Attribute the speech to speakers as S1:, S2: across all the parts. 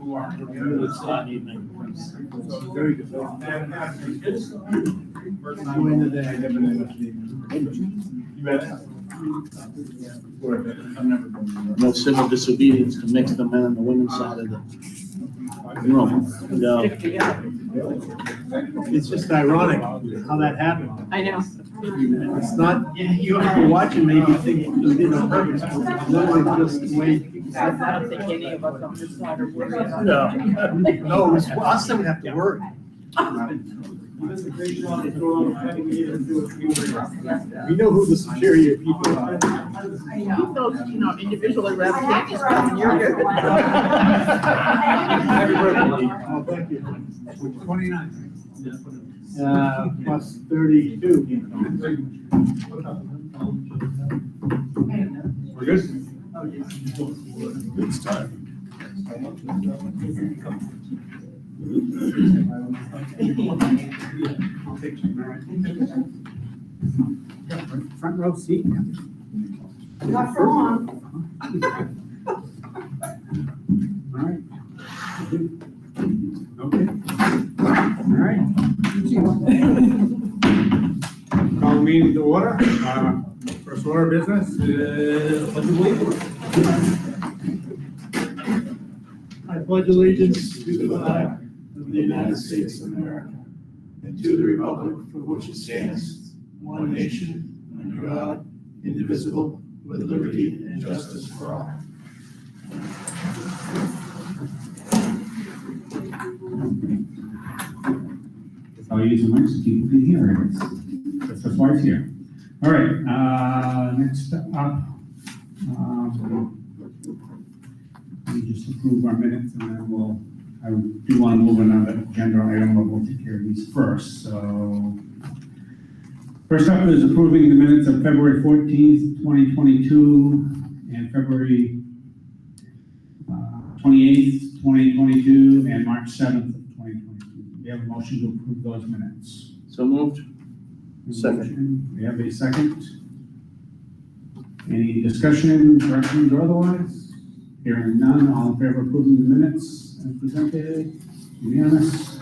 S1: It's not evening.
S2: So very good. Go into the
S1: No civil disobedience to mix the men and the women's side of the room. No.
S2: It's just ironic how that happened.
S3: I know.
S2: It's not, you have to watch it, maybe think you did on purpose. Literally just the way.
S3: I don't think any of us on this side are worried about it.
S2: No, it's us that would have to work. We know who the superior people are.
S3: Those, individually wrapped candies, and you're good.
S2: Happy birthday. Oh, thank you. 29. Plus 32.
S4: We're good?
S1: It's time.
S2: Front row seat.
S3: Not for long.
S2: All right. Okay. All right. Call the meeting to order. First order of business, pledge of allegiance.
S5: I pledge allegiance to the flag of the United States of America and to the republic for which it stands, one nation, under God, indivisible, with liberty and justice for all.
S4: I'll use the mic so people can hear it. That's why it's here. All right, next up, we just approve our minutes and then I do want to move another agenda item, but we'll take care of these first. So first up is approving the minutes of February 14th, 2022 and February 28th, 2022 and March 7th of 2022. We have a motion to approve those minutes.
S1: So moved.
S4: Second. We have a second. Any discussion, corrections, or otherwise? Hearing none, all in favor of approving the minutes as presented? Unanimous.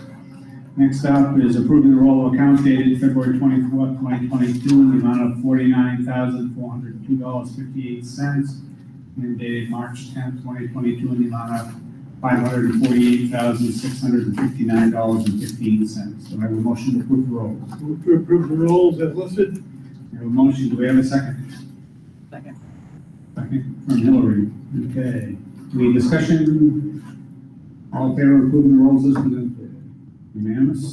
S4: Next up is approving the roll of accounts dated February 24th, 2022, in the amount of $49,402.58, and dated March 10th, 2022, in the amount of $548,659.15. So I have a motion to approve the rolls.
S5: Move to approve the rolls as listed.
S4: We have a motion, do we have a second?
S3: Second.
S4: Second from Hillary. Okay. Any discussion? All in favor of approving the rolls as presented? Unanimous.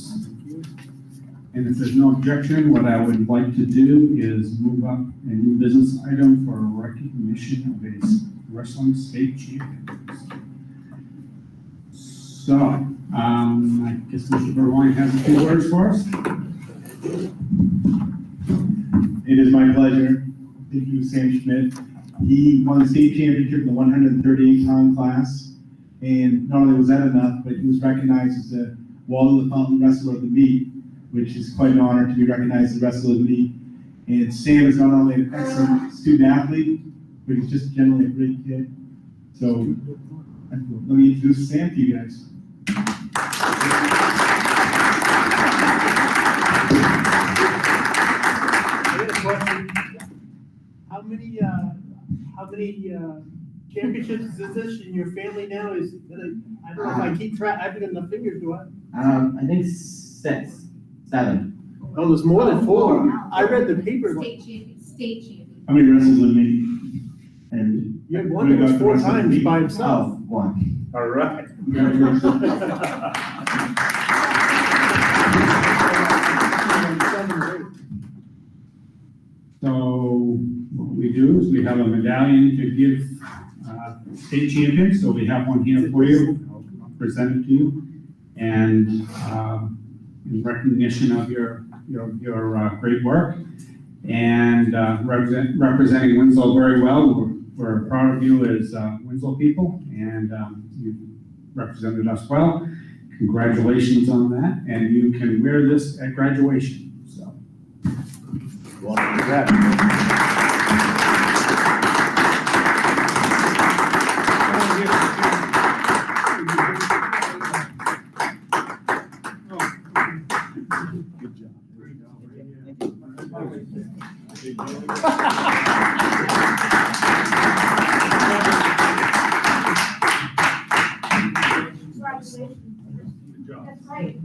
S4: And if there's no objection, what I would like to do is move up a new business item for recognition of a wrestling state champions. So, I guess Mr. Burwine has a few words for us.
S6: It is my pleasure. Thank you, Sam Schmidt. He won the state championship in the 138-pound class, and not only was that enough, but he was recognized as the Wall of the Fountain Wrestler of the Meet, which is quite an honor to be recognized as Wrestler of the Meet. And Sam is not only an excellent student athlete, but he's just generally a great kid. So let me introduce Sam to you guys.
S5: How many championships is this in your family now? I don't know if I keep track. I haven't got enough fingers, do I?
S7: I think 6, 7.
S5: Oh, there's more than 4. I read the paper.
S8: State champion.
S6: How many wrestlers with me? And
S5: You had one that was 4 times by himself.
S7: Oh, 1.
S6: all right.
S4: So what we do is we have a medallion to give state champions. So we have one here for you. I'll present it to you. And in recognition of your great work and representing Winslow very well. We're proud of you as Winslow people, and you've represented us well. Congratulations on that, and you can wear this at graduation. So.
S1: Want to do that?
S4: Good job.
S8: That's right.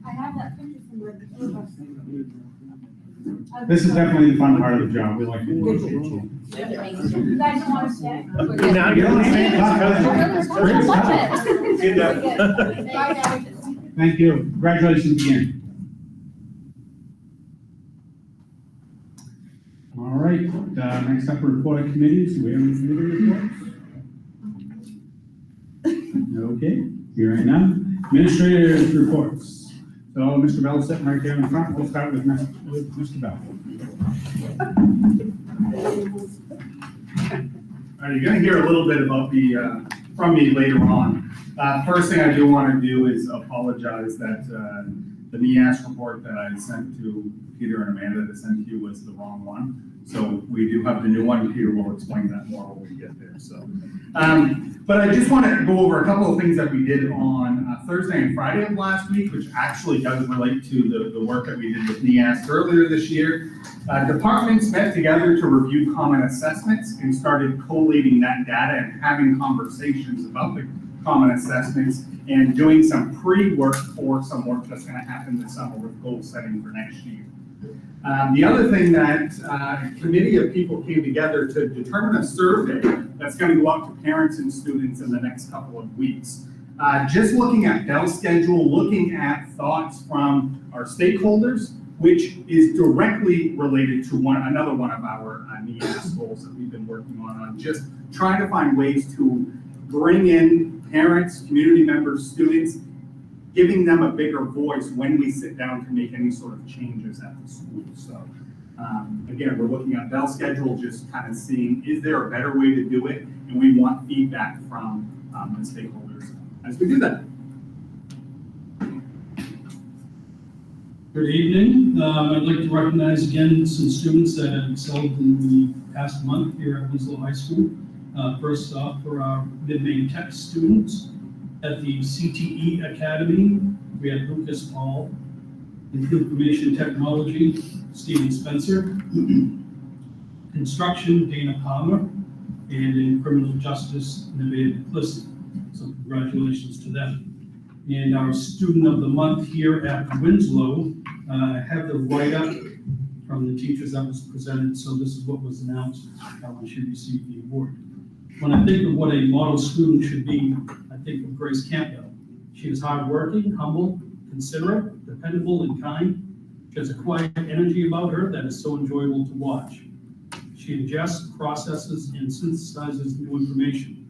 S8: I have that picture somewhere.
S4: This is definitely the fun part of the job. We like it.
S8: You guys don't want to stay?
S5: Now you're on the same
S4: Great stuff. Thank you. Congratulations again. All right, next up, report of committees. Do we have any committee reports? Okay, hearing none. Administrators reports. So Mr. Bell is sitting right there in front. We'll start with Mr. Bell.
S9: All right, you're gonna hear a little bit about from me later on. First thing I do want to do is apologize that the NEAS report that I sent to Peter and Amanda that sent to you was the wrong one. So we do have the new one. Peter will explain that more when we get there. So, but I just want to go over a couple of things that we did on Thursday and Friday of last week, which actually does relate to the work that we did with NEAS earlier this year. Departments met together to review common assessments and started collating that data and having conversations about the common assessments and doing some pre-work for some work that's going to happen this summer with goal setting for next year. The other thing that a committee of people came together to determine a survey that's going to go out to parents and students in the next couple of weeks. Just looking at Bell schedule, looking at thoughts from our stakeholders, which is directly related to another one of our NEAS goals that we've been working on just trying to find ways to bring in parents, community members, students, giving them a bigger voice when we sit down to make any sort of changes at the school. So again, we're looking at Bell schedule, just kind of seeing, is there a better way to do it? And we want feedback from the stakeholders as we do that.
S10: Good evening. I'd like to recognize again some students that have excelled in the past month here at Winslow High School. First off, for our mid-Main Tech students at the CTE Academy, we had Lucas Paul. In Information Technology, Stephen Spencer. Construction, Dana Palmer. And in Criminal Justice, Nevaeh Plissy. So congratulations to them. And our Student of the Month here at Winslow, have the write-up from the teachers that was presented. So this is what was announced, how she received the award. When I think of what a model student should be, I think of Grace Campbell. She is hardworking, humble, considerate, dependable, and kind. She has a quiet energy about her that is so enjoyable to watch. She ingests, processes, and synthesizes new information.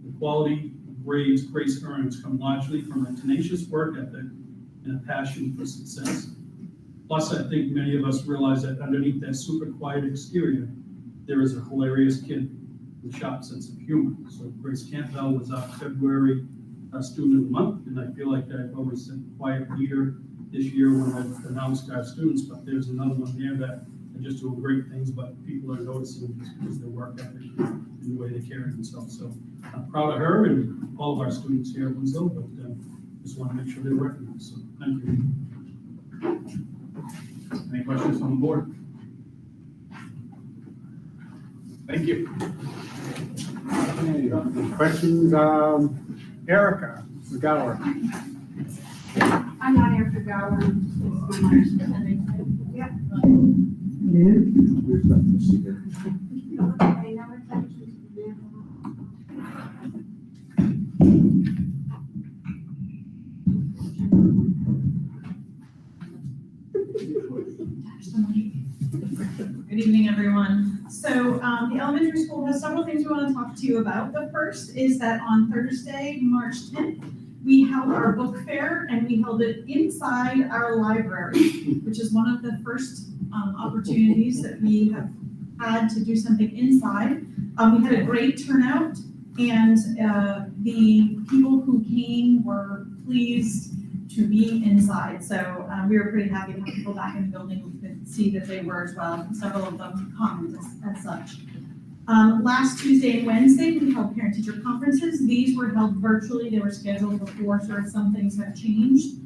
S10: The quality of grades Grace earns come largely from a tenacious work ethic and a passion for success. Plus, I think many of us realize that underneath that super quiet exterior, there is a hilarious kid with a sharp sense of humor. So Grace Campbell was our February Student of the Month, and I feel like I've always said quiet leader this year when I've announced our students, but there's another one there that are just doing great things, but people are noticing just because of their work ethic and the way they carry themselves. So I'm proud of her and all of our students here at Winslow, but just want to make sure they're recognized. So thank you.
S9: Any questions from the board? Thank you.
S4: Any questions? Erica McGowan.
S8: I'm not Erica Gower. Yeah.
S11: Good evening, everyone. So the elementary school has several things we want to talk to you about. The first is that on Thursday, March 10th, we held our book fair and we held it inside our library, which is one of the first opportunities that we have had to do something inside. We had a great turnout and the people who came were pleased to be inside. So we were pretty happy to have people back in the building. We could see that they were as well. Several of them commented as such. Last Tuesday and Wednesday, we held parent-teacher conferences. These were held virtually. They were scheduled before, so some things have changed.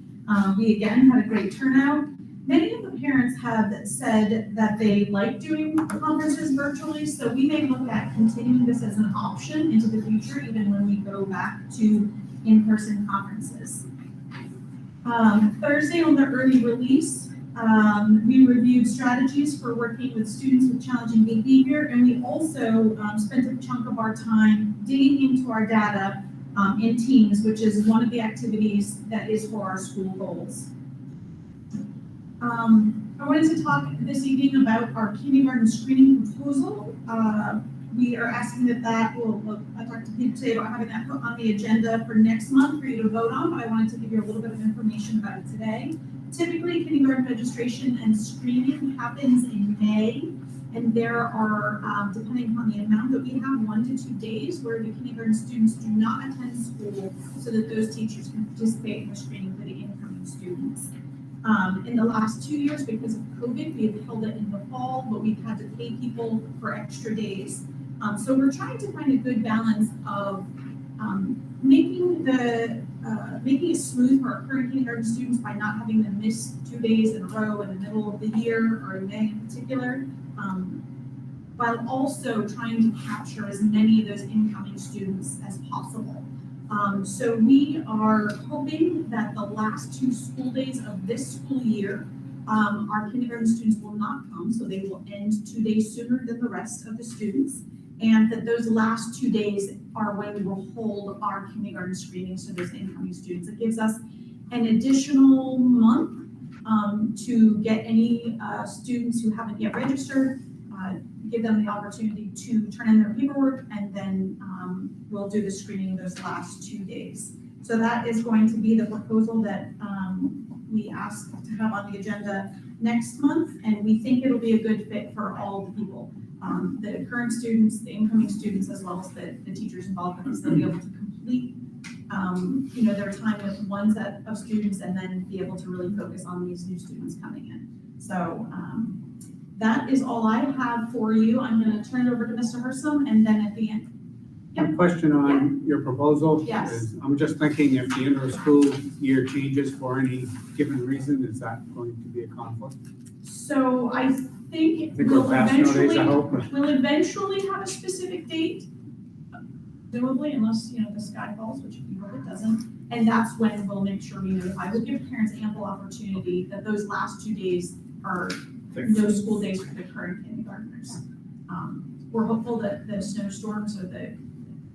S11: We again had a great turnout. Many of the parents have said that they like doing conferences virtually, so we may look at continuing this as an option into the future, even when we go back to in-person conferences. Thursday on the early release, we reviewed strategies for working with students with challenging behavior, and we also spent a chunk of our time digging into our data in teams, which is one of the activities that is for our school goals. I wanted to talk this evening about our kindergarten screening proposal. We are asking I talked to Pete today about having that put on the agenda for next month for you to vote on, but I wanted to give you a little bit of information about it today. Typically, kindergarten registration and screening happens in May, and there are, depending on the amount that we have, 1 to 2 days where the kindergarten students do not attend school so that those teachers can participate in the screening for the incoming students. In the last 2 years, because of COVID, we've held it in the fall, but we've had to pay people for extra days. So we're trying to find a good balance of making it smooth for our current kindergarten students by not having them miss 2 days in a row in the middle of the year or in May in particular, while also trying to capture as many of those incoming students as possible. So we are hoping that the last 2 school days of this school year, our kindergarten students will not come, so they will end 2 days sooner than the rest of the students. And that those last 2 days are when we will hold our kindergarten screenings to those incoming students. It gives us an additional month to get any students who haven't yet registered, give them the opportunity to turn in their paperwork, and then we'll do the screening those last 2 days. So that is going to be the proposal that we asked to have on the agenda next month, and we think it'll be a good fit for all the people. The current students, the incoming students, as well as the teachers involved, because they'll be able to complete their time with one set of students and then be able to really focus on these new students coming in. So that is all I have for you. I'm going to turn it over to Mr. Hersom, and then at the end.
S12: A question on your proposal.
S11: Yes.
S12: Is, I'm just thinking if the inter-school year changes for any given reason, is that going to be a conflict?
S11: So I think
S12: we'll
S11: we'll eventually have a specific date, presumably, unless, the sky falls, which we hope it doesn't. And that's when we'll make sure we notify. We'll give parents ample opportunity that those last 2 days are no school days for the current kindergartners. We're hopeful that the snowstorms or the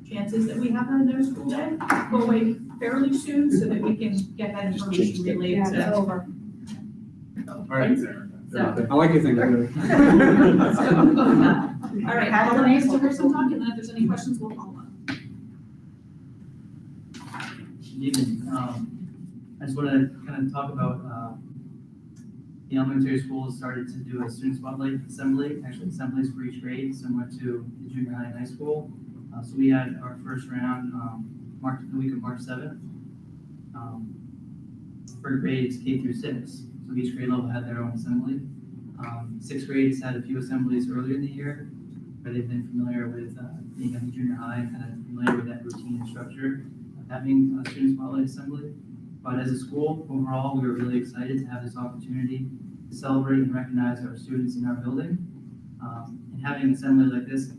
S11: chances that we have a no school day go away fairly soon so that we can get that information relayed to.
S3: over.
S12: All right.
S11: So.
S12: I like your thing.
S11: All right, I'll let Mr. Hersom talk, and then if there's any questions, we'll follow up.
S13: Good evening. I just want to kind of talk about the elementary school has started to do a student spotlight assembly, actually assemblies for each grade, similar to the junior high and high school. So we had our first round the week of March 7th for grades K through 6. So each grade level had their own assembly. 6th grades had a few assemblies earlier in the year, where they've been familiar with being at the junior high and kind of familiar with that routine and structure of having a student spotlight assembly. But as a school, overall, we were really excited to have this opportunity to celebrate and recognize our students in our building. And having an assembly like this,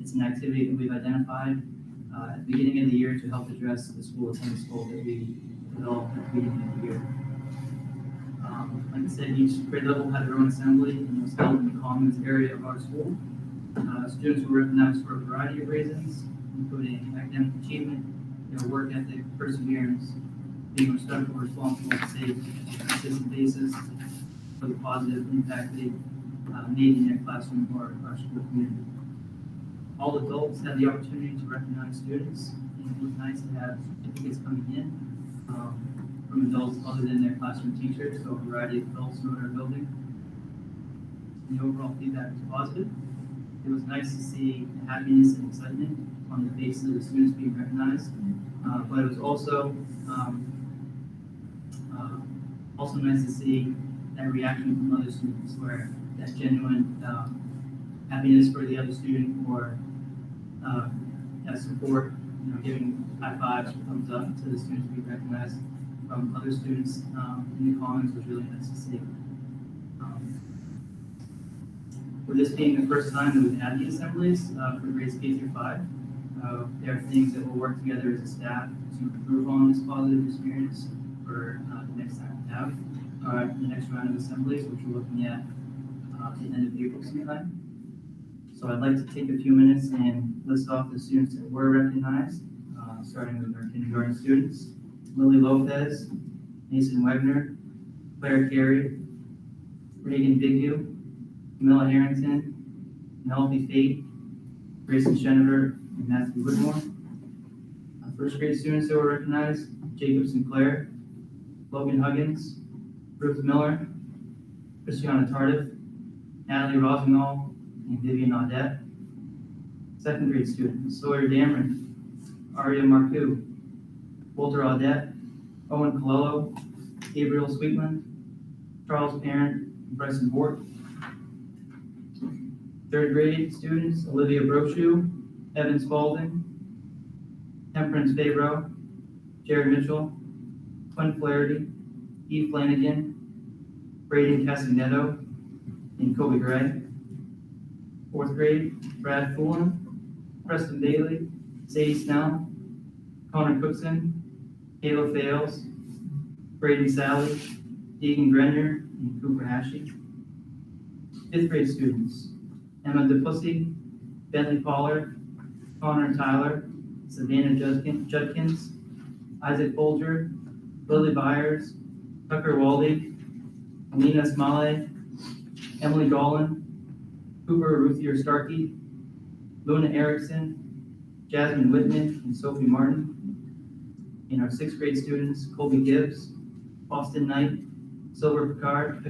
S13: it's an activity that we've identified at the beginning of the year to help address the school attendance goal that we developed at the beginning of the year. Like I said, each grade level had their own assembly and was held in the commons area of our school. Students were recognized for a variety of reasons, including academic achievement, their work ethic, perseverance, being respectful, responsible, and safe on a consistent basis, for the positive impact they made in their classroom or our school community. All adults had the opportunity to recognize students, and it was nice to have certificates coming in from adults other than their classroom teachers, so a variety of adults in our building. The overall feedback was positive. It was nice to see the happiness and excitement on the faces of the students being recognized, but it was also nice to see that reaction from other students, where that genuine happiness for the other student, or that support, giving high fives or thumbs up to the students being recognized from other students in the commons was really nice to see. With this being the first time that we've had the assemblies for grades K through 5, There are things that we'll work together as a staff to improve on this positive experience for the next time we have the next round of assemblies, which we're looking at the end of April sometime. So I'd like to take a few minutes and list off the students that were recognized, starting with our kindergarten students. Lily Lopez, Mason Wegner, Claire Carey, Reagan Bigview, Camilla Harrington, Penelope Fate, Grayson Shenever, and Matthew Whitmore. First grade students that were recognized: Jacob Sinclair, Logan Huggins, Ruth Miller, Christiana Tardif, Natalie Rosenthal, and Vivian Audette. Second grade students: Sawyer Dameron, Aria Marcoux, Walter Audette, Owen Colello, Gabriel Sweetland, Charles Parent, and Bryson Bort. Third grade students: Olivia Brochu, Evan Spalding, Temperance Fabro, Jared Mitchell, Quinn Flaherty, Eve Flanagan, Braden Castagnetto, and Kobe Gray. Fourth grade: Brad Fulham, Preston Bailey, Sadie Snell, Connor Cookson, Kayla Fales, Braden Sally, Deegan Grenier, and Cooper Hashi. Fifth grade students: Emma DePussy, Bentley Pollard, Connor Tyler, Savannah Judkins, Isaac Folger, Lily Byers, Tucker Waldy, Alina Smale, Emily Dolan, Cooper Ruthier Starkey, Luna Erickson, Jasmine Whitman, and Sophie Martin. And our sixth grade students: Colby Gibbs, Austin Knight, Silver Picard,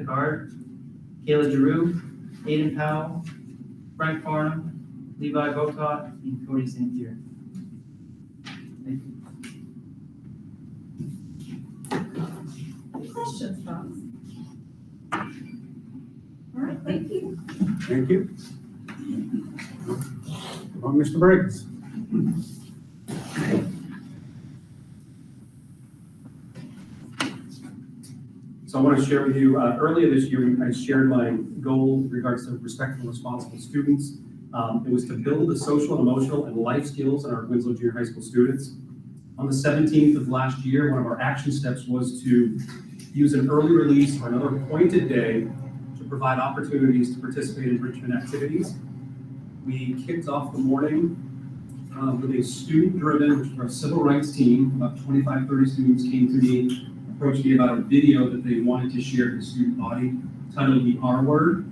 S13: Kayla Giroux, Aiden Powell, Frank Farnham, Levi Botot, and Cody St. Pierre. Thank you.
S11: Any questions, Ross? All right, thank you.
S12: Thank you. Mr. Briggs.
S14: So I want to share with you, earlier this year, I shared my goal in regards to respectful, responsible students. It was to build the social, emotional, and life skills in our Winslow Junior High School students. On the 17th of last year, one of our action steps was to use an early release or another appointed day to provide opportunities to participate in enrichment activities. We kicked off the morning with a student-driven, which was our civil rights team. About 25, 30 students came to me, approached me about a video that they wanted to share to the student body titled The R Word.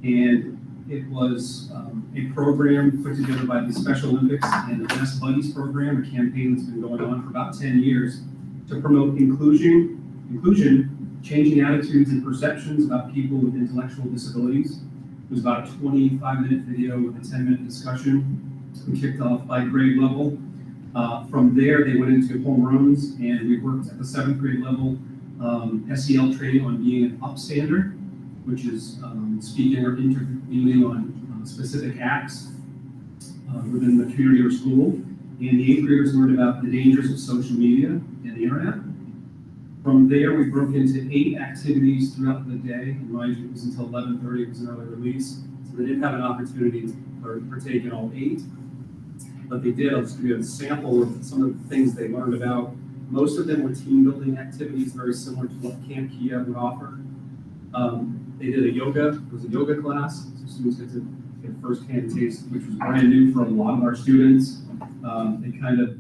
S14: And it was a program put together by the Special Olympics and the Best Buddies program, a campaign that's been going on for about 10 years to promote inclusion, changing attitudes and perceptions about people with intellectual disabilities. It was about a 25-minute video with a 10-minute discussion. We kicked off by grade level. From there, they went into homerooms, and we worked at the 7th grade level SEL training on being an upstander, which is speaking or intervening on specific acts within the community or school. And the 8th graders learned about the dangers of social media and the internet. From there, we broke into 8 activities throughout the day, and mind you, it was until 11:30, it was an early release, so they didn't have an opportunity to partake in all 8. But they did. I'll just give you a sample of some of the things they learned about. Most of them were team building activities, very similar to what Camp Kia would offer. They did it was a yoga class, so students get to get a first-hand taste, which was brand new for a lot of our students. They kind of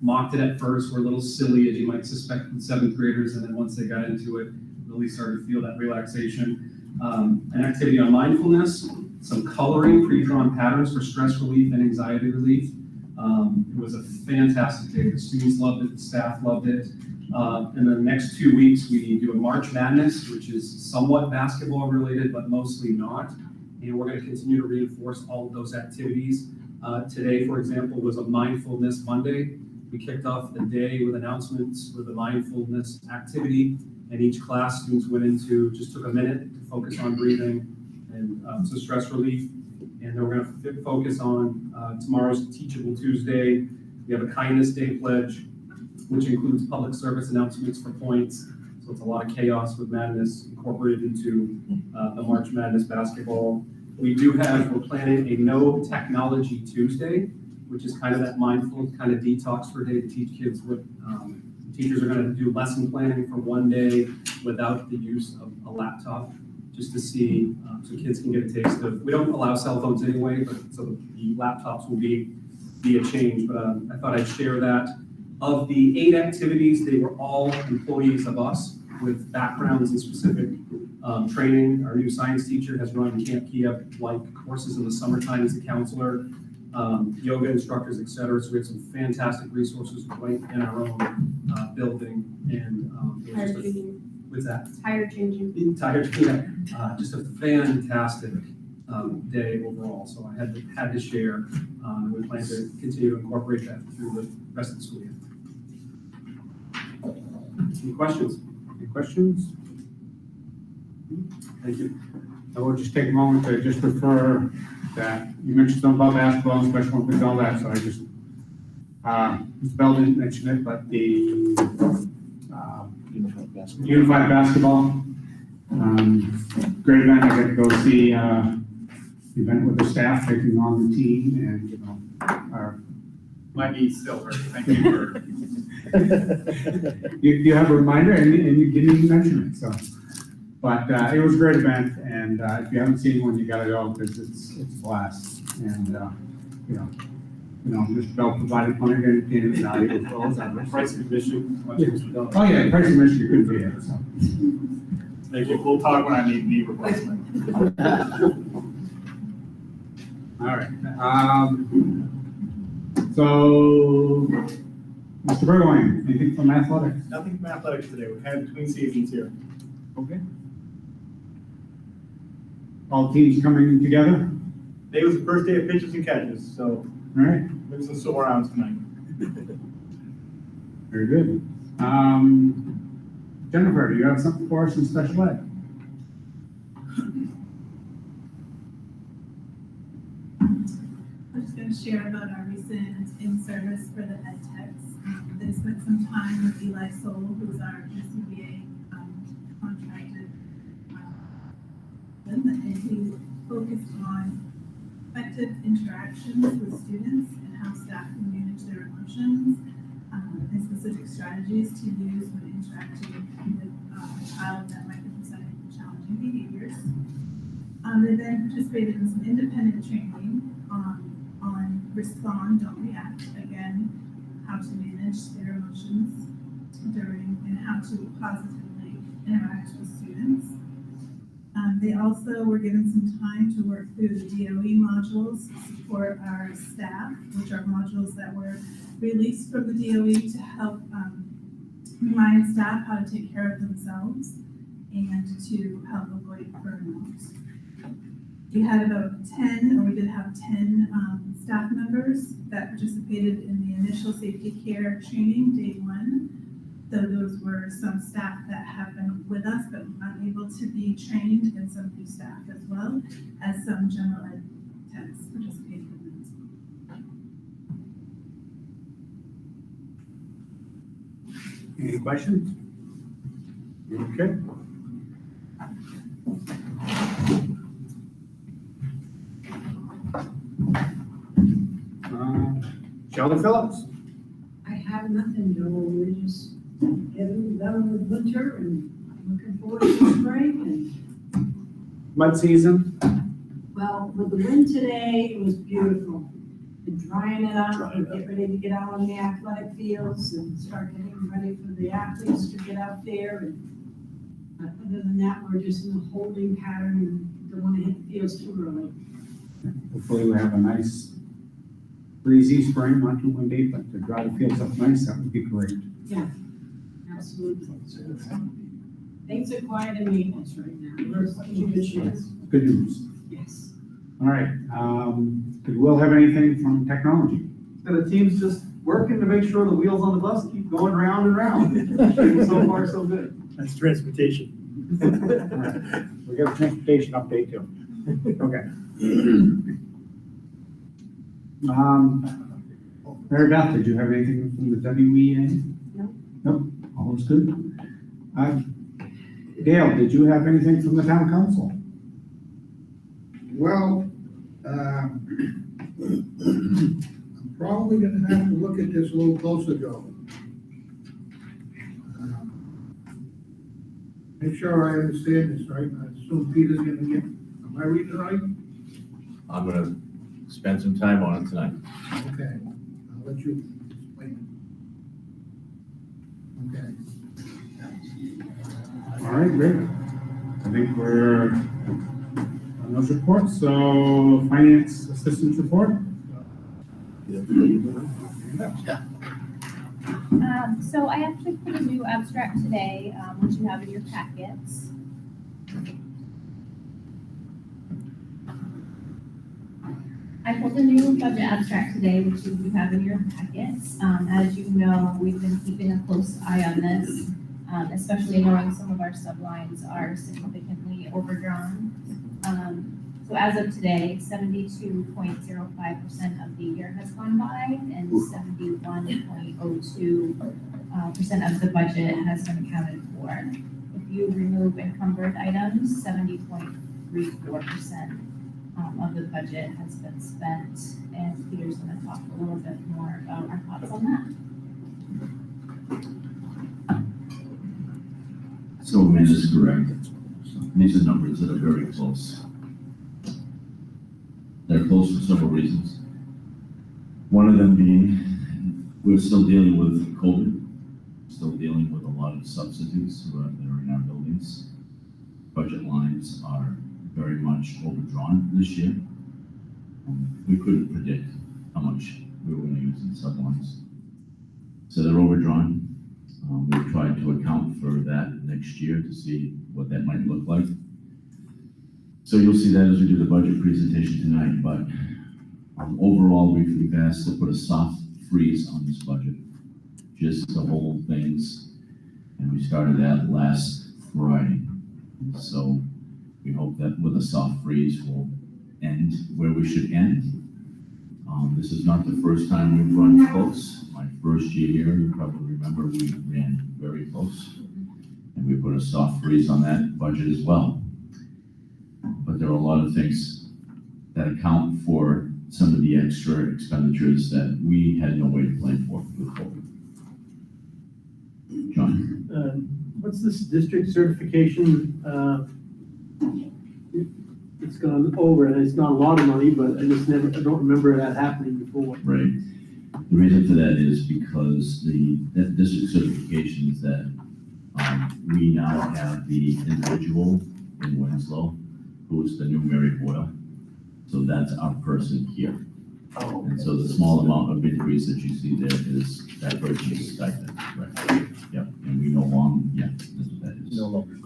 S14: mocked it at first, were a little silly, as you might suspect with 7th graders, and then once they got into it, really started to feel that relaxation. An activity on mindfulness, some coloring, pre-drawn patterns for stress relief and anxiety relief. It was a fantastic day. The students loved it, the staff loved it. In the next 2 weeks, we do a March Madness, which is somewhat basketball related, but mostly not. And we're going to continue to reinforce all of those activities. Today, for example, was a Mindfulness Monday. We kicked off the day with announcements with a mindfulness activity, and each class students went into, just took a minute to focus on breathing and some stress relief. And then we're going to focus on tomorrow's Teachable Tuesday. We have a Kindness Day pledge, which includes public service announcements for points. So it's a lot of chaos with madness incorporated into the March Madness basketball. We're planning a No Technology Tuesday, which is kind of that mindful kind of detox for a day to teach kids what, teachers are gonna do lesson planning for one day without the use of a laptop, just to see, so kids can get a taste of, we don't allow cell phones anyway, but so the laptops will be a change, but I thought I'd share that. Of the 8 activities, they were all employees of us with backgrounds in specific training. Our new science teacher has run Camp Kiev-like courses in the summertime as a counselor, yoga instructors, et cetera. So we have some fantastic resources right in our own building. And it was just what's that?
S8: Tire changing.
S14: Just a fantastic day overall. So I had to share. We plan to continue to incorporate that through the rest of the school year. Any questions?
S4: Any questions?
S14: Thank you.
S4: I will just take a moment to just refer that you mentioned something about basketball and Special Olympics and all that, so I just, Mr. Bell didn't mention it, but the Unified Basketball, great event. I got to go see the event with the staff taking on the team, and, you know,
S9: My knees still hurt. Thank you for.
S4: you have a reminder, and you didn't even mention it, so. But it was a great event, and if you haven't seen one, you gotta go, because it's a blast. And, you know, Mr. Bell provided plenty of entertainment value as well as others.
S9: Price of admission.
S4: Oh, yeah, the price of admission, you couldn't be here, so.
S9: Thank you. We'll talk when I need knee replacement.
S4: All right. So, Mr. Burgoyne, anything from athletics?
S9: Nothing from athletics today. We're kind of between seasons here.
S4: Okay. All teams coming together?
S9: Today was the first day of pitches and catches, so
S4: All right,
S9: maybe some sore rounds tonight.
S4: very good. Jennifer, do you have something for us in special ed?
S11: I'm just going to share about our recent in-service for the ed techs. They spent some time with Eli Soul, who's our ECBA contracted, and he focused on effective interactions with students and how staff can manage their emotions, and specific strategies to use when interacting with a child that might be presenting challenging behaviors. They then participated in some independent training on respond, don't react. Again, how to manage their emotions during and how to positively interact with students. They also were given some time to work through the DOE modules to support our staff, which are modules that were released from the DOE to help remind staff how to take care of themselves and to help avoid burnout. We had about 10, or we did have 10 staff members that participated in the initial safety care training, day 1. So those were some staff that have been with us but unable to be trained, and some new staff as well as some general ed techs participated in
S4: Any questions? Okay. Sheldon Phillips.
S15: I have nothing, Joel. We're just getting done with winter and looking forward to spring.
S4: Mud season.
S15: Well, with the wind today, it was beautiful. Been drying it out and get ready to get out on the athletic fields and start getting ready for the athletes to get out there. And other than that, we're just in a holding pattern and don't want to hit the fields too early.
S4: Hopefully we have a nice breezy spring, not too windy, but to dry the fields up nice, that would be great.
S15: Yeah, absolutely. Things are quiet in maintenance right now. We're in good shape.
S4: Good news.
S15: Yes.
S4: All right, did Will have anything from technology?
S2: And the team's just working to make sure the wheels on the bus keep going round and round. So far, so good.
S5: That's transportation.
S4: We got a transportation update too. Okay. Mary Beth, did you have anything from the WEA?
S15: No.
S4: Nope, all was good. Gail, did you have anything from the town council?
S5: Well, I'm probably gonna have to look at this a little closer, Joe. Make sure I understand this right. I assume Peter's gonna get, am I reading it right?
S16: I'm gonna spend some time on it tonight.
S5: Okay, I'll let you explain it. Okay.
S4: All right, great. I think we're on those reports, so finance assistance report.
S8: So I actually put a new abstract today, which you have in your packets. I pulled a new budget abstract today, which you have in your packets. As you know, we've been keeping a close eye on this, especially knowing some of our sublines are significantly overdrawn. So as of today, 72.05% of the year has gone by, and 71.02% of the budget has been accounted for. If you remove encumbered items, 70.34% of the budget has been spent, and Peter's going to talk a little bit more about our thoughts on that.
S17: So Amanda's correct. These are numbers that are very close. They're close for several reasons. One of them being, we're still dealing with COVID, still dealing with a lot of substitutes that are in our buildings. Budget lines are very much overdrawn this year. We couldn't predict how much we were going to use in sublines. So they're overdrawn. We've tried to account for that next year to see what that might look like. So you'll see that as we do the budget presentation tonight, but overall, we've asked to put a soft freeze on this budget, just to hold things, and we started that last Friday. So we hope that with a soft freeze, we'll end where we should end. This is not the first time we've run close. My first year here, you probably remember, we ran very close, and we put a soft freeze on that budget as well. But there are a lot of things that account for some of the extra expenditures that we had no way to plan for with COVID. John?
S18: What's this district certification? It's gone over, and it's not a lot of money, but I don't remember that happening before.
S17: Right. The reason for that is because that district certifications that we now have the individual in Winslow who is the new Mary Boyle. So that's our person here.
S18: Oh,
S17: and so the small amount of increase that you see there is that person's stipend, right? Yep, and we no longer, that's what that is.
S16: No longer.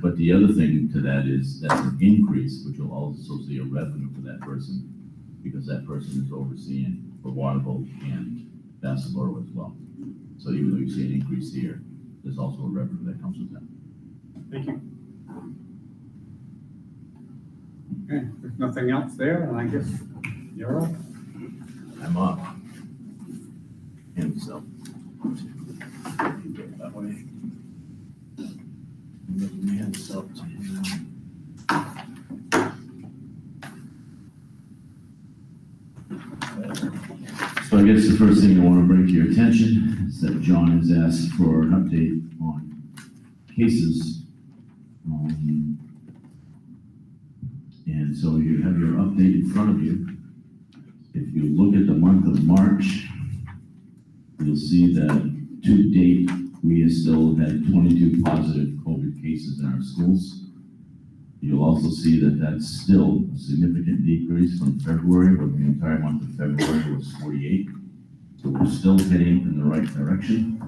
S17: But the other thing to that is that's an increase, which will also see a revenue for that person, because that person is overseeing for Waterville and Bassboro as well. So even though you see an increase here, there's also a revenue that comes with that.
S14: Thank you. Okay, if nothing else there, then I guess you're up.
S17: I'm up. And so. That way. Hands up to him. So I guess the first thing I want to bring to your attention is that John has asked for an update on cases. And so you have your update in front of you. If you look at the month of March, you'll see that to date, we have still had 22 positive COVID cases in our schools. You'll also see that that's still a significant decrease from February, where the entire month of February was 48. So we're still heading in the right direction.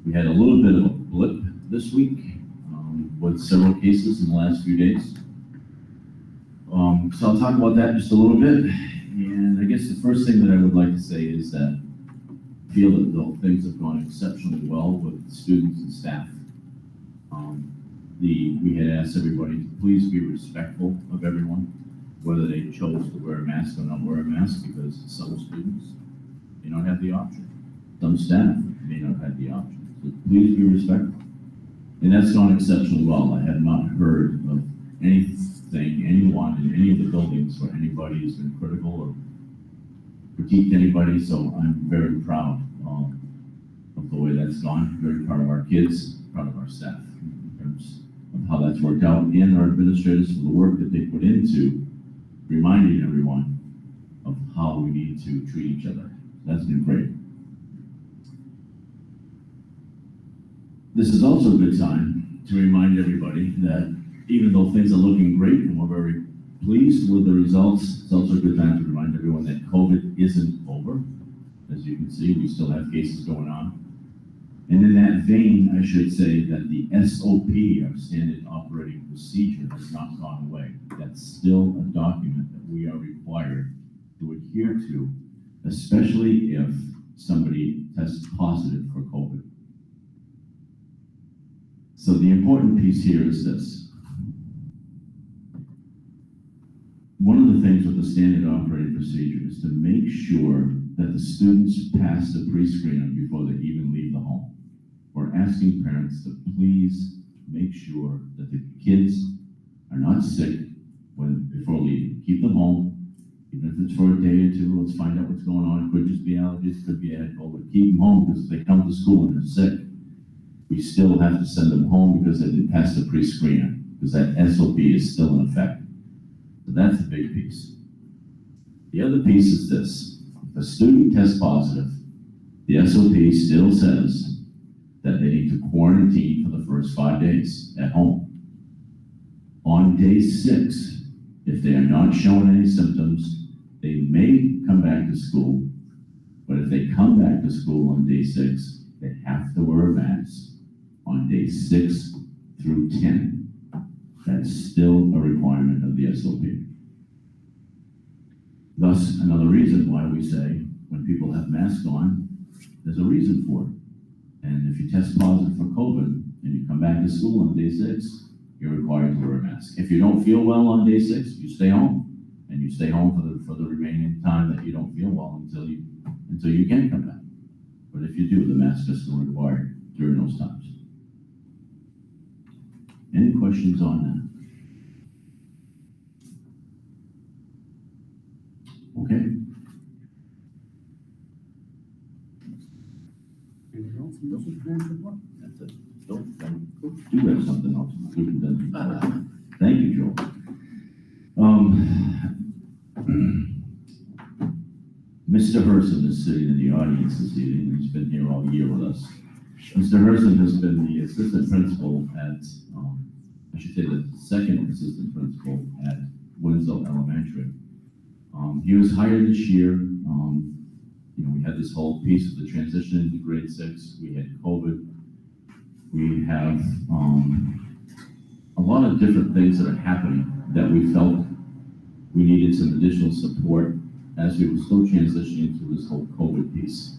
S17: We had a little bit of a blip this week with several cases in the last few days. So I'll talk about that just a little bit. And I guess the first thing that I would like to say is that I feel that though things have gone exceptionally well with the students and staff. We had asked everybody to please be respectful of everyone, whether they chose to wear a mask or not wear a mask, because some students may not have the option. Some staff may not have the option. So please be respectful. And that's gone exceptionally well. I have not heard of any thank anyone in any of the buildings where anybody has been critical or critiqued anybody, so I'm very proud of the way that's gone, very proud of our kids, proud of our staff in terms of how that's worked out, and our administrators for the work that they put into reminding everyone of how we need to treat each other. That's been great. This is also a good time to remind everybody that even though things are looking great and we're very pleased with the results, it's also a good time to remind everyone that COVID isn't over. As you can see, we still have cases going on. And in that vein, I should say that the SOP, our standard operating procedure, has not gone away. That's still a document that we are required to adhere to, especially if somebody tests positive for COVID. So the important piece here is this. One of the things with the standard operating procedure is to make sure that the students pass the pre-screening before they even leave the home. We're asking parents to please make sure that the kids are not sick before leaving. Keep them home, even if it's for a day or two. Let's find out what's going on. It could just be allergies, could be a head cold, but keep them home, because if they come to school and they're sick, we still have to send them home because they didn't pass the pre-screening, because that SOP is still in effect. So that's the big piece. The other piece is this. If a student tests positive, the SOP still says that they need to quarantine for the first 5 days at home. On day 6, if they are not showing any symptoms, they may come back to school, but if they come back to school on day 6, they have to wear a mask on day 6 through 10. That's still a requirement of the SOP. Thus, another reason why we say when people have masks on, there's a reason for it. And if you test positive for COVID and you come back to school on day 6, you're required to wear a mask. If you don't feel well on day 6, you stay home. And you stay home for the remaining time that you don't feel well until you can come back. But if you do, the mask is still required during those times. Any questions on that? Okay. That's it. Do have something else. Thank you, Joe. Mr. Herson is sitting in the audience this evening. He's been here all year with us. Mr. Herson has been the assistant principal at, I should say the second assistant principal at Winslow Elementary. He was hired this year. We had this whole piece of the transition into grade 6. We had COVID. We have a lot of different things that are happening that we felt we needed some additional support as we were still transitioning through this whole COVID piece.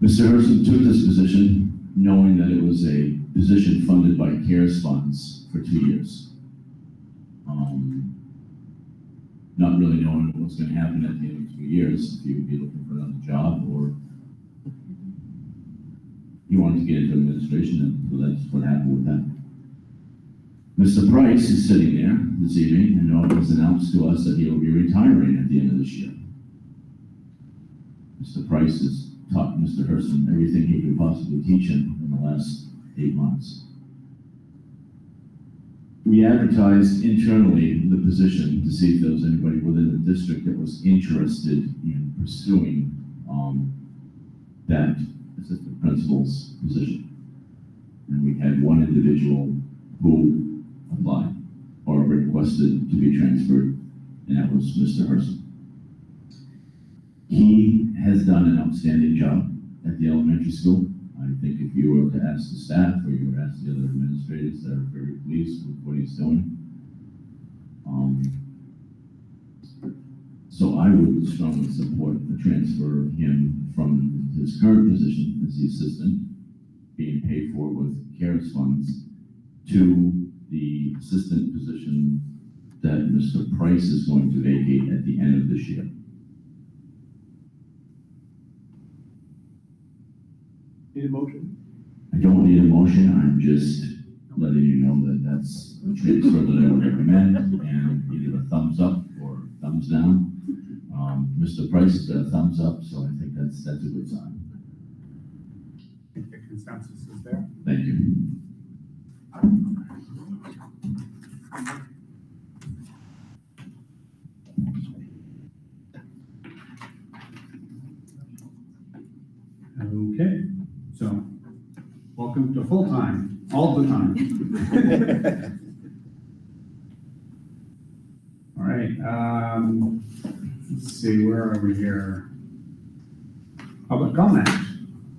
S17: Mr. Herson took this position knowing that it was a position funded by CARES funds for 2 years. Not really knowing what was going to happen at the end of 2 years, if he would be looking for another job or he wanted to get into administration, and so that's what happened with that. Mr. Price is sitting there this evening, and it was announced to us that he will be retiring at the end of this year. Mr. Price has taught Mr. Herson everything he could possibly teach him in the last 8 months. We advertised internally the position to see if there was anybody within the district that was interested in pursuing that assistant principal's position. And we had one individual who applied or requested to be transferred, and that was Mr. Herson. He has done an outstanding job at the elementary school. I think if you were to ask the staff or you were to ask the other administrators, they're very pleased with what he's doing. So I would strongly support the transfer of him from his current position as the assistant, being paid for with CARES funds, to the assistant position that Mr. Price is going to vacate at the end of this year.
S18: Need a motion?
S17: I don't need a motion. I'm just letting you know that that's a transfer that I would recommend, and either a thumbs up or thumbs down. Mr. Price has got a thumbs up, so I think that's a good sign.
S9: I think the consensus is there.
S17: Thank you.
S4: Okay, so welcome to full-time, all the time. All right, let's see, where are we here? Public comment.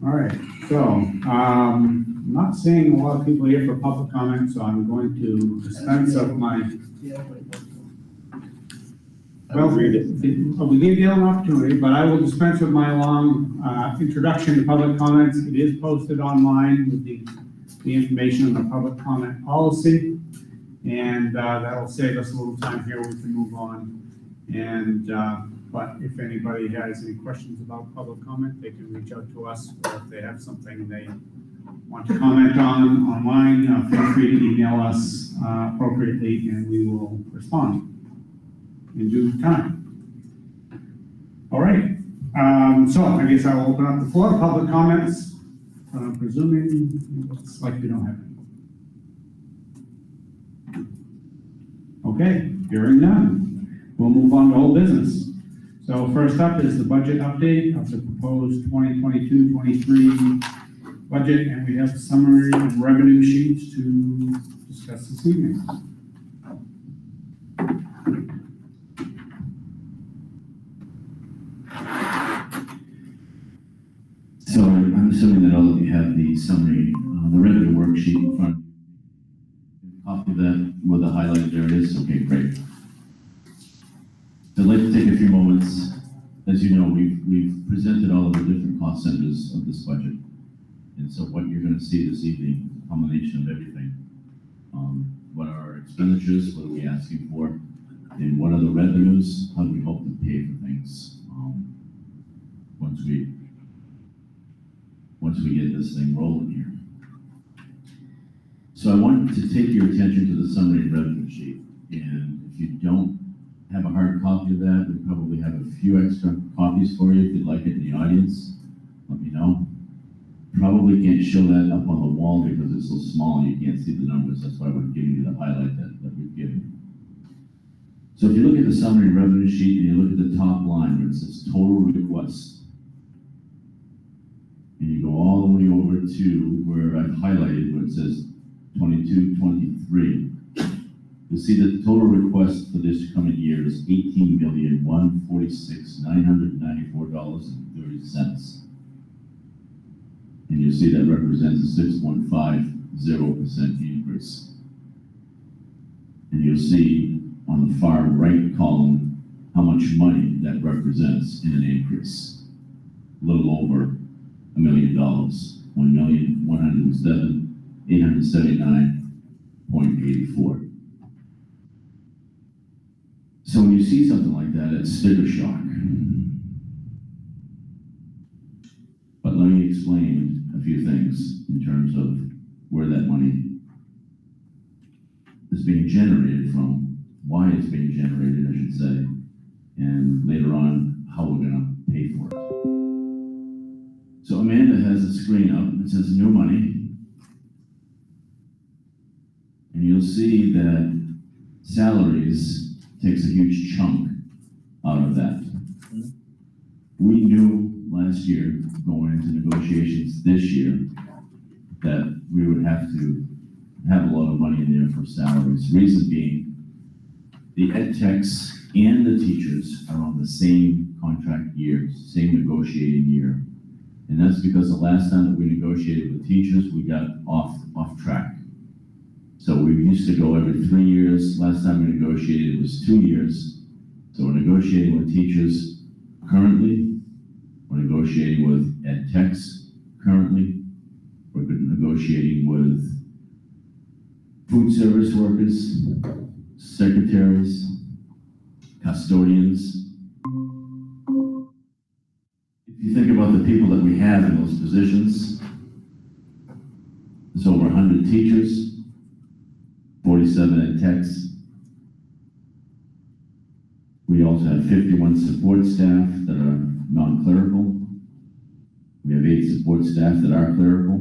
S4: All right, so, I'm not seeing a lot of people here for public comment, so I'm going to dispense of my, well, we gave you an opportunity, but I will dispense with my long introduction to public comments. It is posted online with the information on the public comment policy. And that'll save us a little time here. We can move on. And, but if anybody has any questions about public comment, they can reach out to us, or if they have something they want to comment on online, feel free to email us appropriately, and we will respond in due time. All right, so I guess I will open up the floor to public comments. Presuming it looks like we don't have any. Okay, hearing none. We'll move on to old business. So first up is the budget update of the proposed 2022-23 budget, and we have a summary of revenue sheets to discuss this evening.
S17: So I'm assuming that all of you have the summary, the revenue worksheet in front. Copy that with the highlighted areas. Okay, great. So I'd like to take a few moments. As you know, we've presented all of the different cost centers of this budget. And so what you're going to see this evening is a combination of everything. What are our expenditures? What are we asking for? And what are the revenues? How do we hope to pay for things once we get this thing rolling here? So I want to take your attention to the summary revenue sheet. And if you don't have a hard copy of that, we probably have a few extra copies for you if you'd like it in the audience. Let me know. Probably can't show that up on the wall because it's so small and you can't see the numbers. That's why we're giving you the highlight that we've given you. So if you look at the summary revenue sheet and you look at the top line where it says total request, and you go all the way over to where I've highlighted where it says 22-23, you'll see that the total request for this coming year is $18,146,994.30. And you'll see that represents a 6.50% increase. And you'll see on the far right column how much money that represents in an increase. A little over $1 million, $1,107,879.84. So when you see something like that, it's sticker shock. But let me explain a few things in terms of where that money is being generated from, why it's being generated, I should say, and later on, how we're gonna pay for it. So Amanda has a screen up that says new money. And you'll see that salaries takes a huge chunk out of that. We knew last year, going into negotiations this year, that we would have to have a lot of money in there for salaries. Reason being, the ed techs and the teachers are on the same contract years, same negotiating year. And that's because the last time that we negotiated with teachers, we got off track. So we used to go every 3 years. Last time we negotiated, it was 2 years. So we're negotiating with teachers currently. We're negotiating with ed techs currently. We're negotiating with food service workers, secretaries, custodians. If you think about the people that we have in those positions, there's over 100 teachers, 40 37 ed techs. We also have 51 support staff that are non-clerical. We have 8 support staff that are clerical.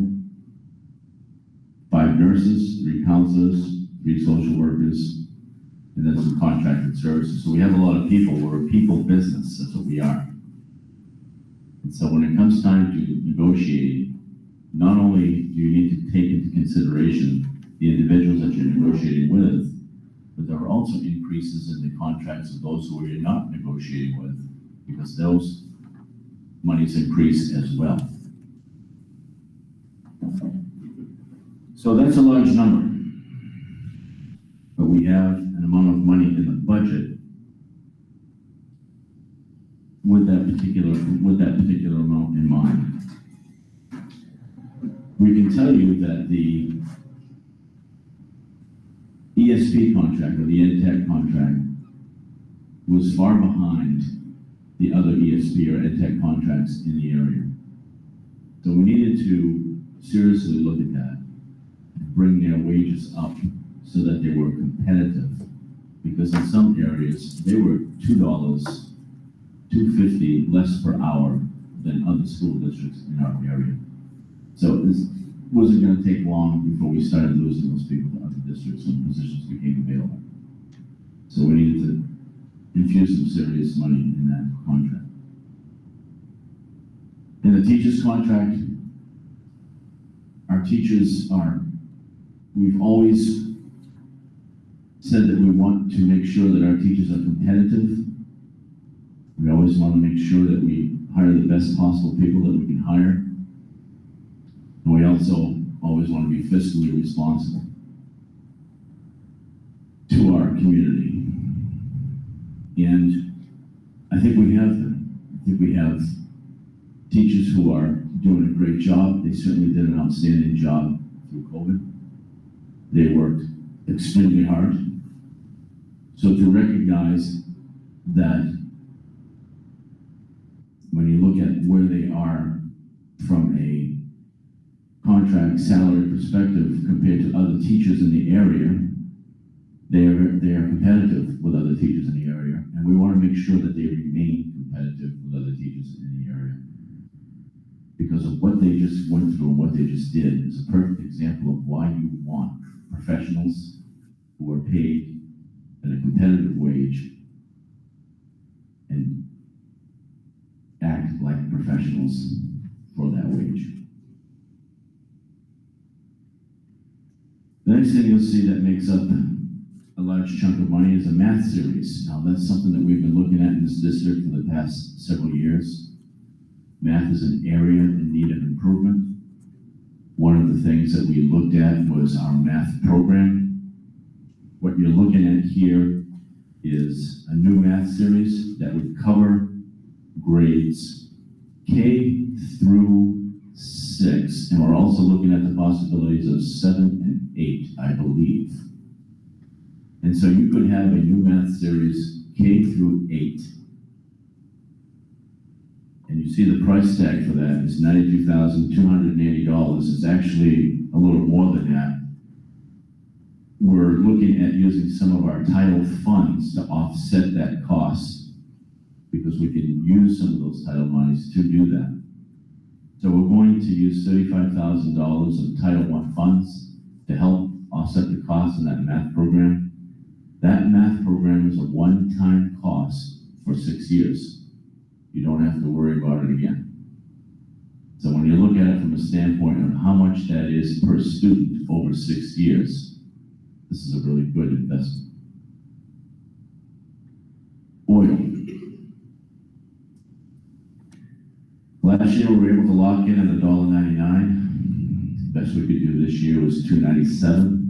S17: 5 nurses, 3 counselors, 3 social workers, and then some contracted services. So we have a lot of people. We're a people business. That's what we are. And so when it comes time to negotiate, not only do you need to take into consideration the individuals that you're negotiating with, but there are also increases in the contracts of those who you're not negotiating with, because those monies increase as well. So that's a large number. But we have an amount of money in the budget with that particular amount in mind. We can tell you that the ESP contract, or the EdTech contract, was far behind the other ESP or EdTech contracts in the area. So we needed to seriously look at that, bring their wages up so that they were competitive. Because in some areas, they were $2.50 less per hour than other school districts in our area. So this wasn't going to take long before we started losing those people to other districts when positions became available. So we needed to infuse some serious money in that contract. In the teachers' contract, our teachers we've always said that we want to make sure that our teachers are competitive. We always want to make sure that we hire the best possible people that we can hire. And we also always want to be fiscally responsible to our community. And I think we have them. I think we have teachers who are doing a great job. They certainly did an outstanding job through COVID. They worked extremely hard. So to recognize that when you look at where they are from a contract salary perspective compared to other teachers in the area, they are competitive with other teachers in the area, and we want to make sure that they remain competitive with other teachers in the area. Because of what they just went through and what they just did is a perfect example of why you want professionals who are paid at a competitive wage and act like professionals for that wage. The next thing you'll see that makes up a large chunk of money is a math series. Now that's something that we've been looking at in this district for the past several years. Math is an area in need of improvement. One of the things that we looked at was our math program. What you're looking at here is a new math series that would cover grades K through 6, and we're also looking at the possibilities of 7 and 8, I believe. And so you could have a new math series K through 8. And you see the price tag for that is $92,280. It's actually a little more than that. We're looking at using some of our title funds to offset that cost, because we can use some of those title monies to do that. So we're going to use $35,000 of Title I funds to help offset the cost in that math program. That math program is a one-time cost for 6 years. You don't have to worry about it again. So when you look at it from a standpoint of how much that is per student over 6 years, this is a really good investment. Oil. Last year we were able to lock in at $1.99. The best we could do this year was $2.97.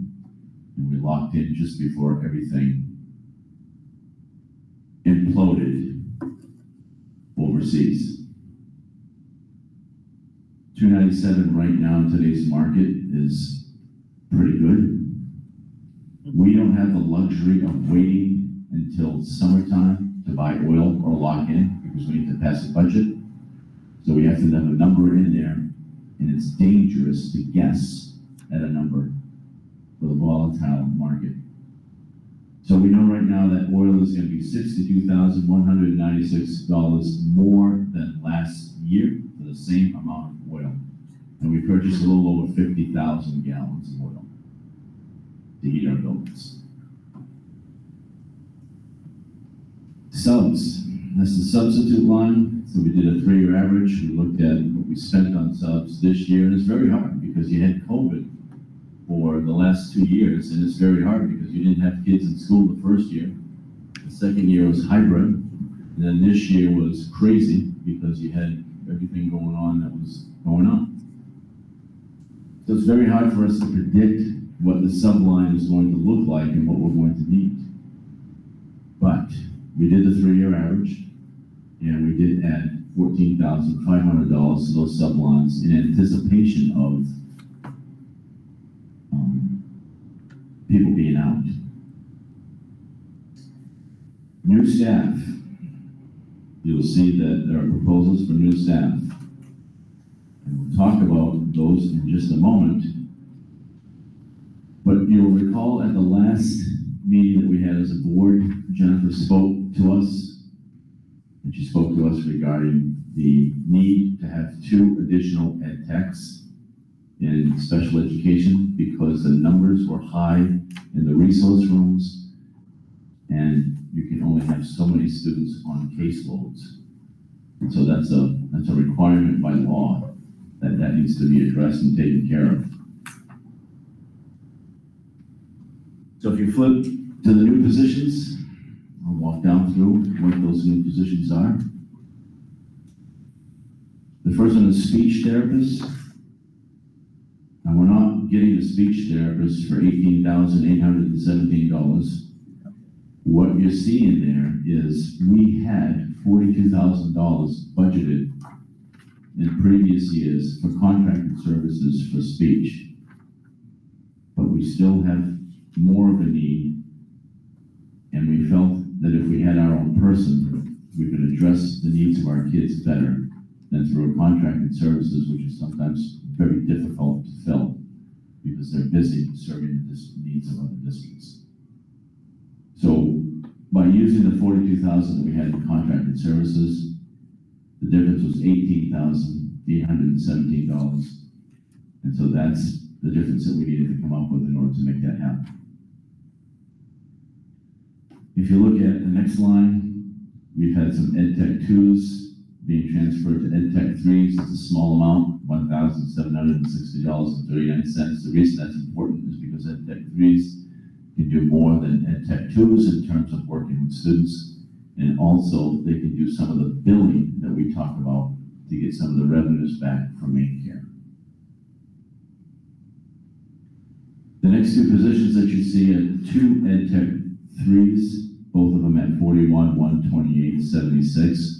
S17: And we locked in just before everything imploded overseas. $2.97 right now in today's market is pretty good. We don't have the luxury of waiting until summertime to buy oil or lock in, because we need to pass a budget. So we have to have a number in there, and it's dangerous to guess at a number for the volatile market. So we know right now that oil is gonna be $62,196 more than last year for the same amount of oil. And we purchased a little over 50,000 gallons of oil to heat our buildings. Subs, that's the substitute line. So we did a 3-year average. We looked at what we spent on subs this year, and it's very hard because you had COVID for the last 2 years, and it's very hard because you didn't have kids in school the first year. The second year was hybrid, and then this year was crazy because you had everything going on that was going on. So it's very hard for us to predict what the subline is going to look like and what we're going to need. But we did the 3-year average, and we did add $14,500 to those sublines in anticipation of people being out. New staff. You'll see that there are proposals for new staff. And we'll talk about those in just a moment. But you'll recall at the last meeting that we had as a board, Jennifer spoke to us, and she spoke to us regarding the need to have 2 additional ed techs in special education because the numbers were high in the resource rooms, and you can only have so many students on caseloads. And so that's a requirement by law that needs to be addressed and taken care of. So if you flip to the new positions, I'll walk down through what those new positions are. The first one is speech therapist. Now, we're not getting a speech therapist for $18,817. What you're seeing there is we had $42,000 budgeted in previous years for contracted services for speech. But we still have more of a need, and we felt that if we had our own person, we could address the needs of our kids better than through contracted services, which is sometimes very difficult to fill because they're busy serving the needs of other districts. So by using the $42,000 that we had in contracted services, the difference was $18,817. And so that's the difference that we needed to come up with in order to make that happen. If you look at the next line, we've had some Ed Tech 2s being transferred to Ed Tech 3s. It's a small amount, $1,760.39. The reason that's important is because Ed Tech 3s can do more than Ed Tech 2s in terms of working with students, and also they can do some of the billing that we talk about to get some of the revenues back from main care. The next 2 positions that you see are 2 Ed Tech 3s, both of them at $41,128.76.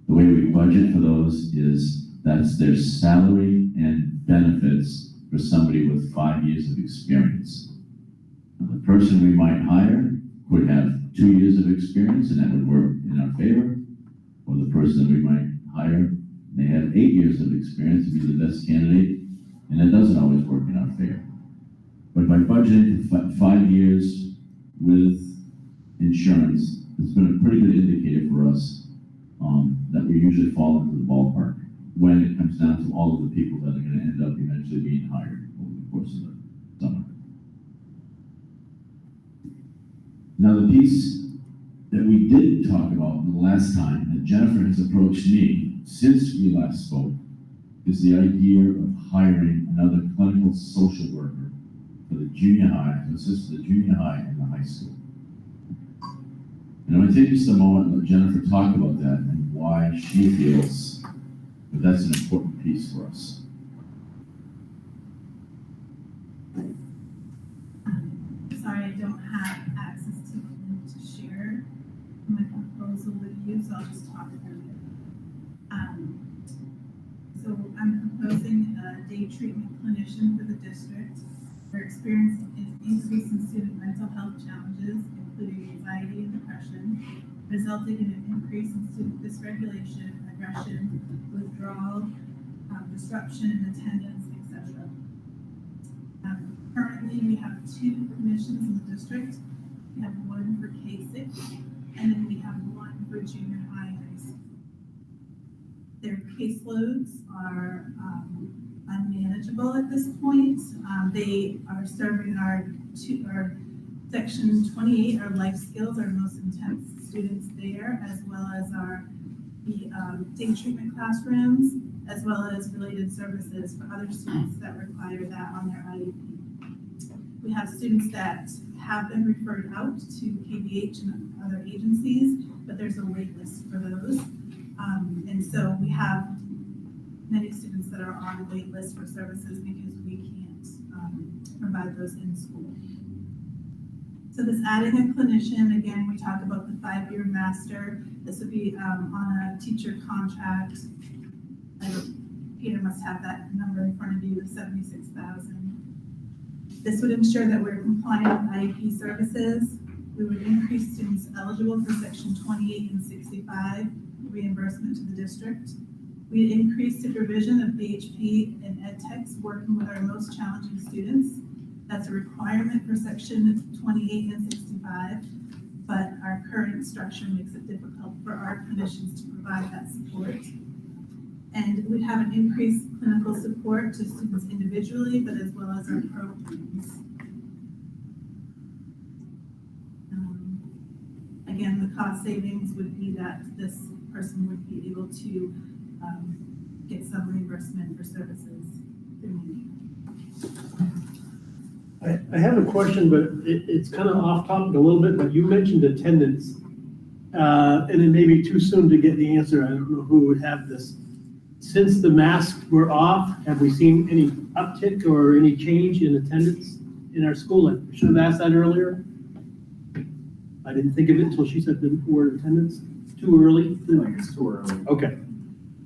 S17: The way we budget for those is that's their salary and benefits for somebody with 5 years of experience. Now, the person we might hire could have 2 years of experience, and that would work in our favor. Or the person we might hire may have 8 years of experience and be the best candidate, and that doesn't always work in our favor. But by budgeting for 5 years with insurance, it's been a pretty good indicator for us that we usually fall into the ballpark when it comes down to all of the people that are going to end up eventually being hired over the course of the summer. Now, the piece that we did talk about the last time that Jennifer has approached me since we last spoke is the idea of hiring another clinical social worker for the junior high, to assist the junior high and the high school. And I'm going to take just a moment and let Jennifer talk about that and why she feels that that's an important piece for us.
S11: Sorry, I don't have access to the link to share my proposal with you, so I'll just talk through it. So I'm proposing a day treatment clinician for the district. We're experiencing an increase in student mental health challenges, including anxiety and depression, resulting in an increase in student dysregulation, aggression, withdrawal, disruption in attendance, etc. Currently, we have 2 clinicians in the district. We have one for K-6, and then we have one for junior high and high school. Their caseloads are unmanageable at this point. They are serving our section 28, our life skills, our most intense students there, as well as the day treatment classrooms, as well as related services for other students that require that on their IEP. We have students that have been referred out to KBH and other agencies, but there's a wait list for those. And so we have many students that are on the wait list for services because we can't provide those in school. So this adding a clinician, again, we talk about the 5-year master. This would be on a teacher contract. Peter must have that number in front of you, the 76,000. This would ensure that we're compliant with IEP services. We would increase students eligible for section 28 and 65 reimbursement to the district. We'd increase supervision of BHP and ed techs working with our most challenging students. That's a requirement for section 28 and 65, but our current structure makes it difficult for our clinicians to provide that support. And we'd have an increased clinical support to students individually, but as well as our programs. Again, the cost savings would be that this person would be able to get some reimbursement for services through me.
S18: I have a question, but it's kind of off topic a little bit, but you mentioned attendance. And it may be too soon to get the answer. I don't know who would have this. Since the masks were off, have we seen any uptick or any change in attendance in our school? I should have asked that earlier. I didn't think of it until she said the word attendance. Too early?
S2: It's too early.
S18: Okay.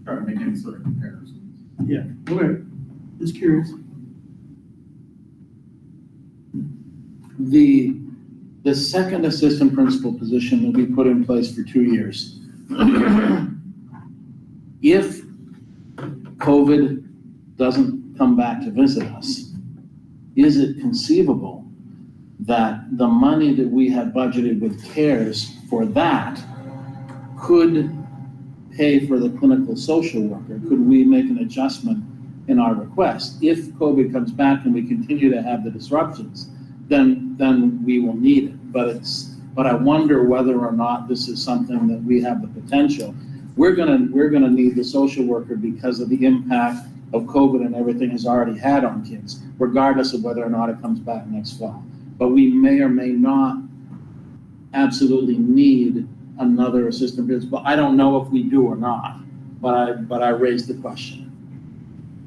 S2: Start making sort of comparisons.
S18: Yeah, okay. Just curious.
S1: The second assistant principal position will be put in place for 2 years. If COVID doesn't come back to visit us, is it conceivable that the money that we have budgeted with CARES for that could pay for the clinical social worker? Could we make an adjustment in our request? If COVID comes back and we continue to have the disruptions, then we will need it. But I wonder whether or not this is something that we have the potential. We're gonna need the social worker because of the impact of COVID and everything has already had on kids, regardless of whether or not it comes back next fall. But we may or may not absolutely need another assistant principal. I don't know if we do or not, but I raised the question.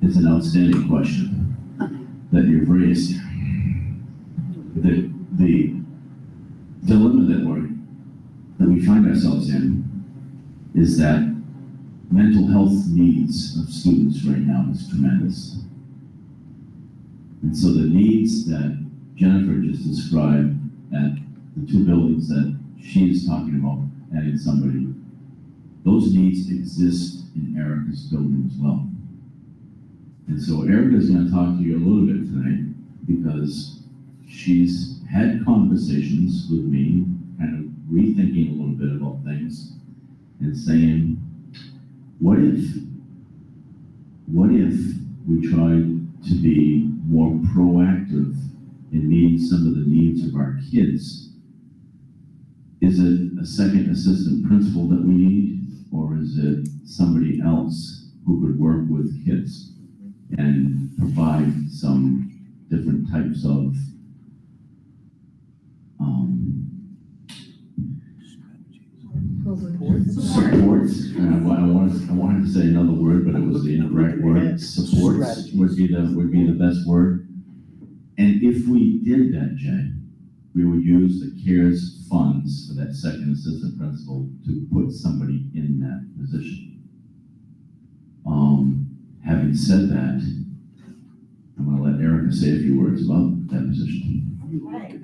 S17: It's an outstanding question that you've raised. The dilemma that we find ourselves in is that mental health needs of students right now is tremendous. And so the needs that Jennifer just described at the 2 buildings that she is talking about adding somebody, those needs exist in Erica's building as well. And so Erica's going to talk to you a little bit tonight because she's had conversations with me, kind of rethinking a little bit about things and saying, what if we tried to be more proactive in meeting some of the needs of our kids? Is it a second assistant principal that we need, or is it somebody else who could work with kids and provide some different types of supports? I wanted to say another word, but it was the incorrect word. Supports would be the best word. And if we did that, Jay, we would use the CARES funds for that second assistant principal to put somebody in that position. Having said that, I'm going to let Erica say a few words about that position.
S11: Right.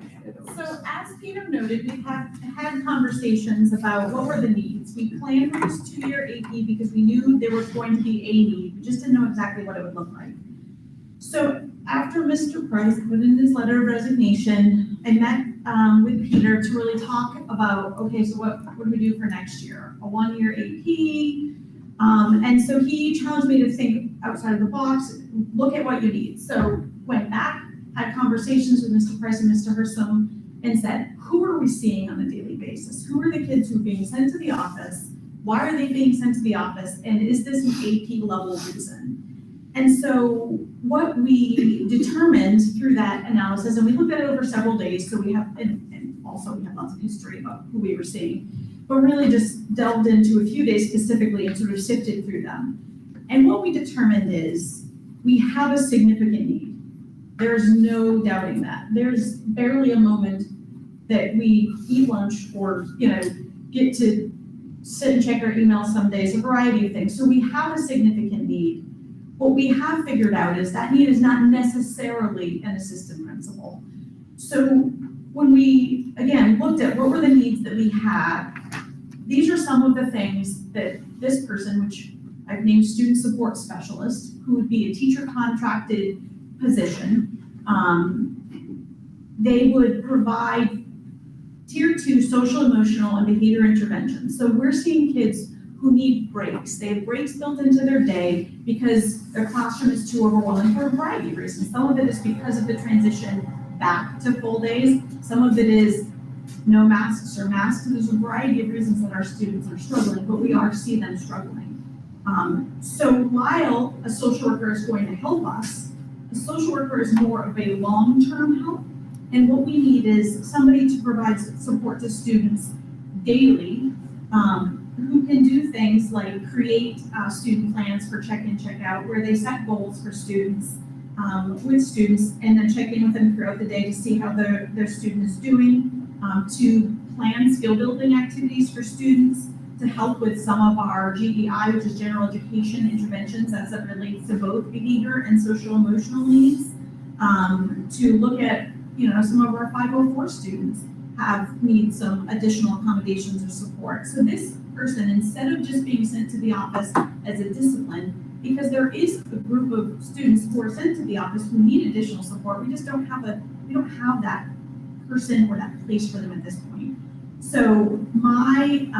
S11: So as Peter noted, we have had conversations about what were the needs. We planned for this 2-year AP because we knew there was going to be a need. We just didn't know exactly what it would look like. So after Mr. Price put in his letter of resignation, I met with Peter to really talk about, okay, so what do we do for next year? A one-year AP? And so he challenged me to think outside of the box, look at what you need. So went back, had conversations with Mr. Price and Mr. Hersom, and said, who are we seeing on a daily basis? Who are the kids who are being sent to the office? Why are they being sent to the office? And is this an AP level reason? And so what we determined through that analysis, and we looked at it over several days, so we have, and also we have lots of history about who we were seeing, but really just delved into a few days specifically and sort of sifted through them. And what we determined is we have a significant need. There's no doubting that. There's barely a moment that we eat lunch or, get to sit and check our email some days, a variety of things. So we have a significant need. What we have figured out is that need is not necessarily an assistant principal. So when we, again, looked at what were the needs that we had, these are some of the things that this person, which I've named student support specialist, who would be a teacher contracted position, they would provide tier 2 social, emotional, and behavior interventions. So we're seeing kids who need breaks. They have breaks built into their day because their classroom is too overwhelming for a variety of reasons. Some of it is because of the transition back to full days. Some of it is no masks or masks. There's a variety of reasons that our students are struggling, but we are seeing them struggling. So while a social worker is going to help us, a social worker is more of a long-term help. And what we need is somebody to provide support to students daily, who can do things like create student plans for check-in, check-out, where they set goals for students, with students, and then check in with them throughout the day to see how their student is doing, to plan skill-building activities for students, to help with some of our GEI, which is general education interventions as it relates to both behavior and social emotional needs, to look at, some of our 504 students need some additional accommodations or support. So this person, instead of just being sent to the office as a discipline, because there is a group of students who are sent to the office who need additional support, we don't have that person or that place for them at this point. So my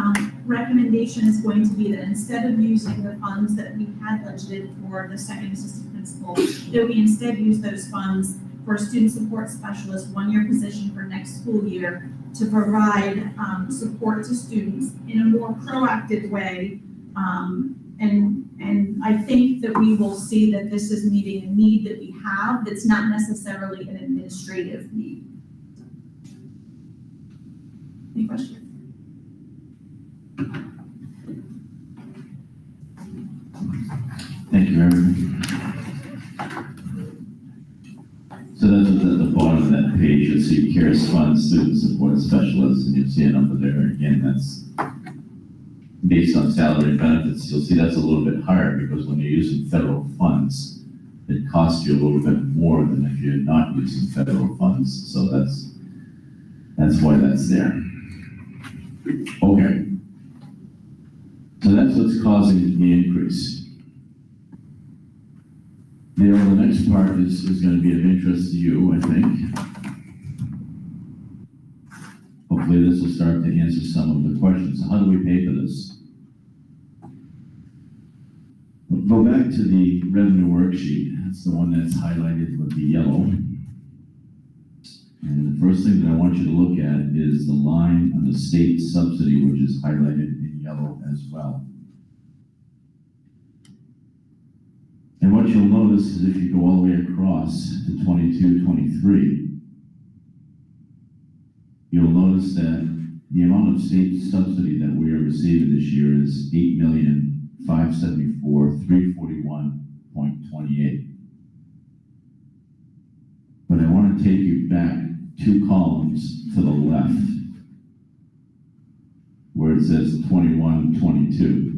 S11: recommendation is going to be that instead of using the funds that we had budgeted for the second assistant principal, that we instead use those funds for a student support specialist, one-year position for next school year, to provide support to students in a more proactive way. And I think that we will see that this is meeting a need that we have that's not necessarily an administrative need. Any questions?
S17: Thank you, Erin. So that's at the bottom of that page. You'll see CARES Fund Student Support Specialists, and you'll see a number there. Again, that's based on salary and benefits. You'll see that's a little bit higher because when you're using federal funds, it costs you a little bit more than if you're not using federal funds. So that's why that's there. Okay. So that's what's causing the increase. Now, the next part is going to be of interest to you, I think. Hopefully this will start to answer some of the questions. How do we pay for this? Go back to the revenue worksheet. That's the one that's highlighted with the yellow. And the first thing that I want you to look at is the line on the state subsidy, which is highlighted in yellow as well. And what you'll notice is if you go all the way across to 22-23, you'll notice that the amount of state subsidy that we are receiving this year is $8,574,341.28. But I want to take you back 2 columns to the left, where it says 21-22.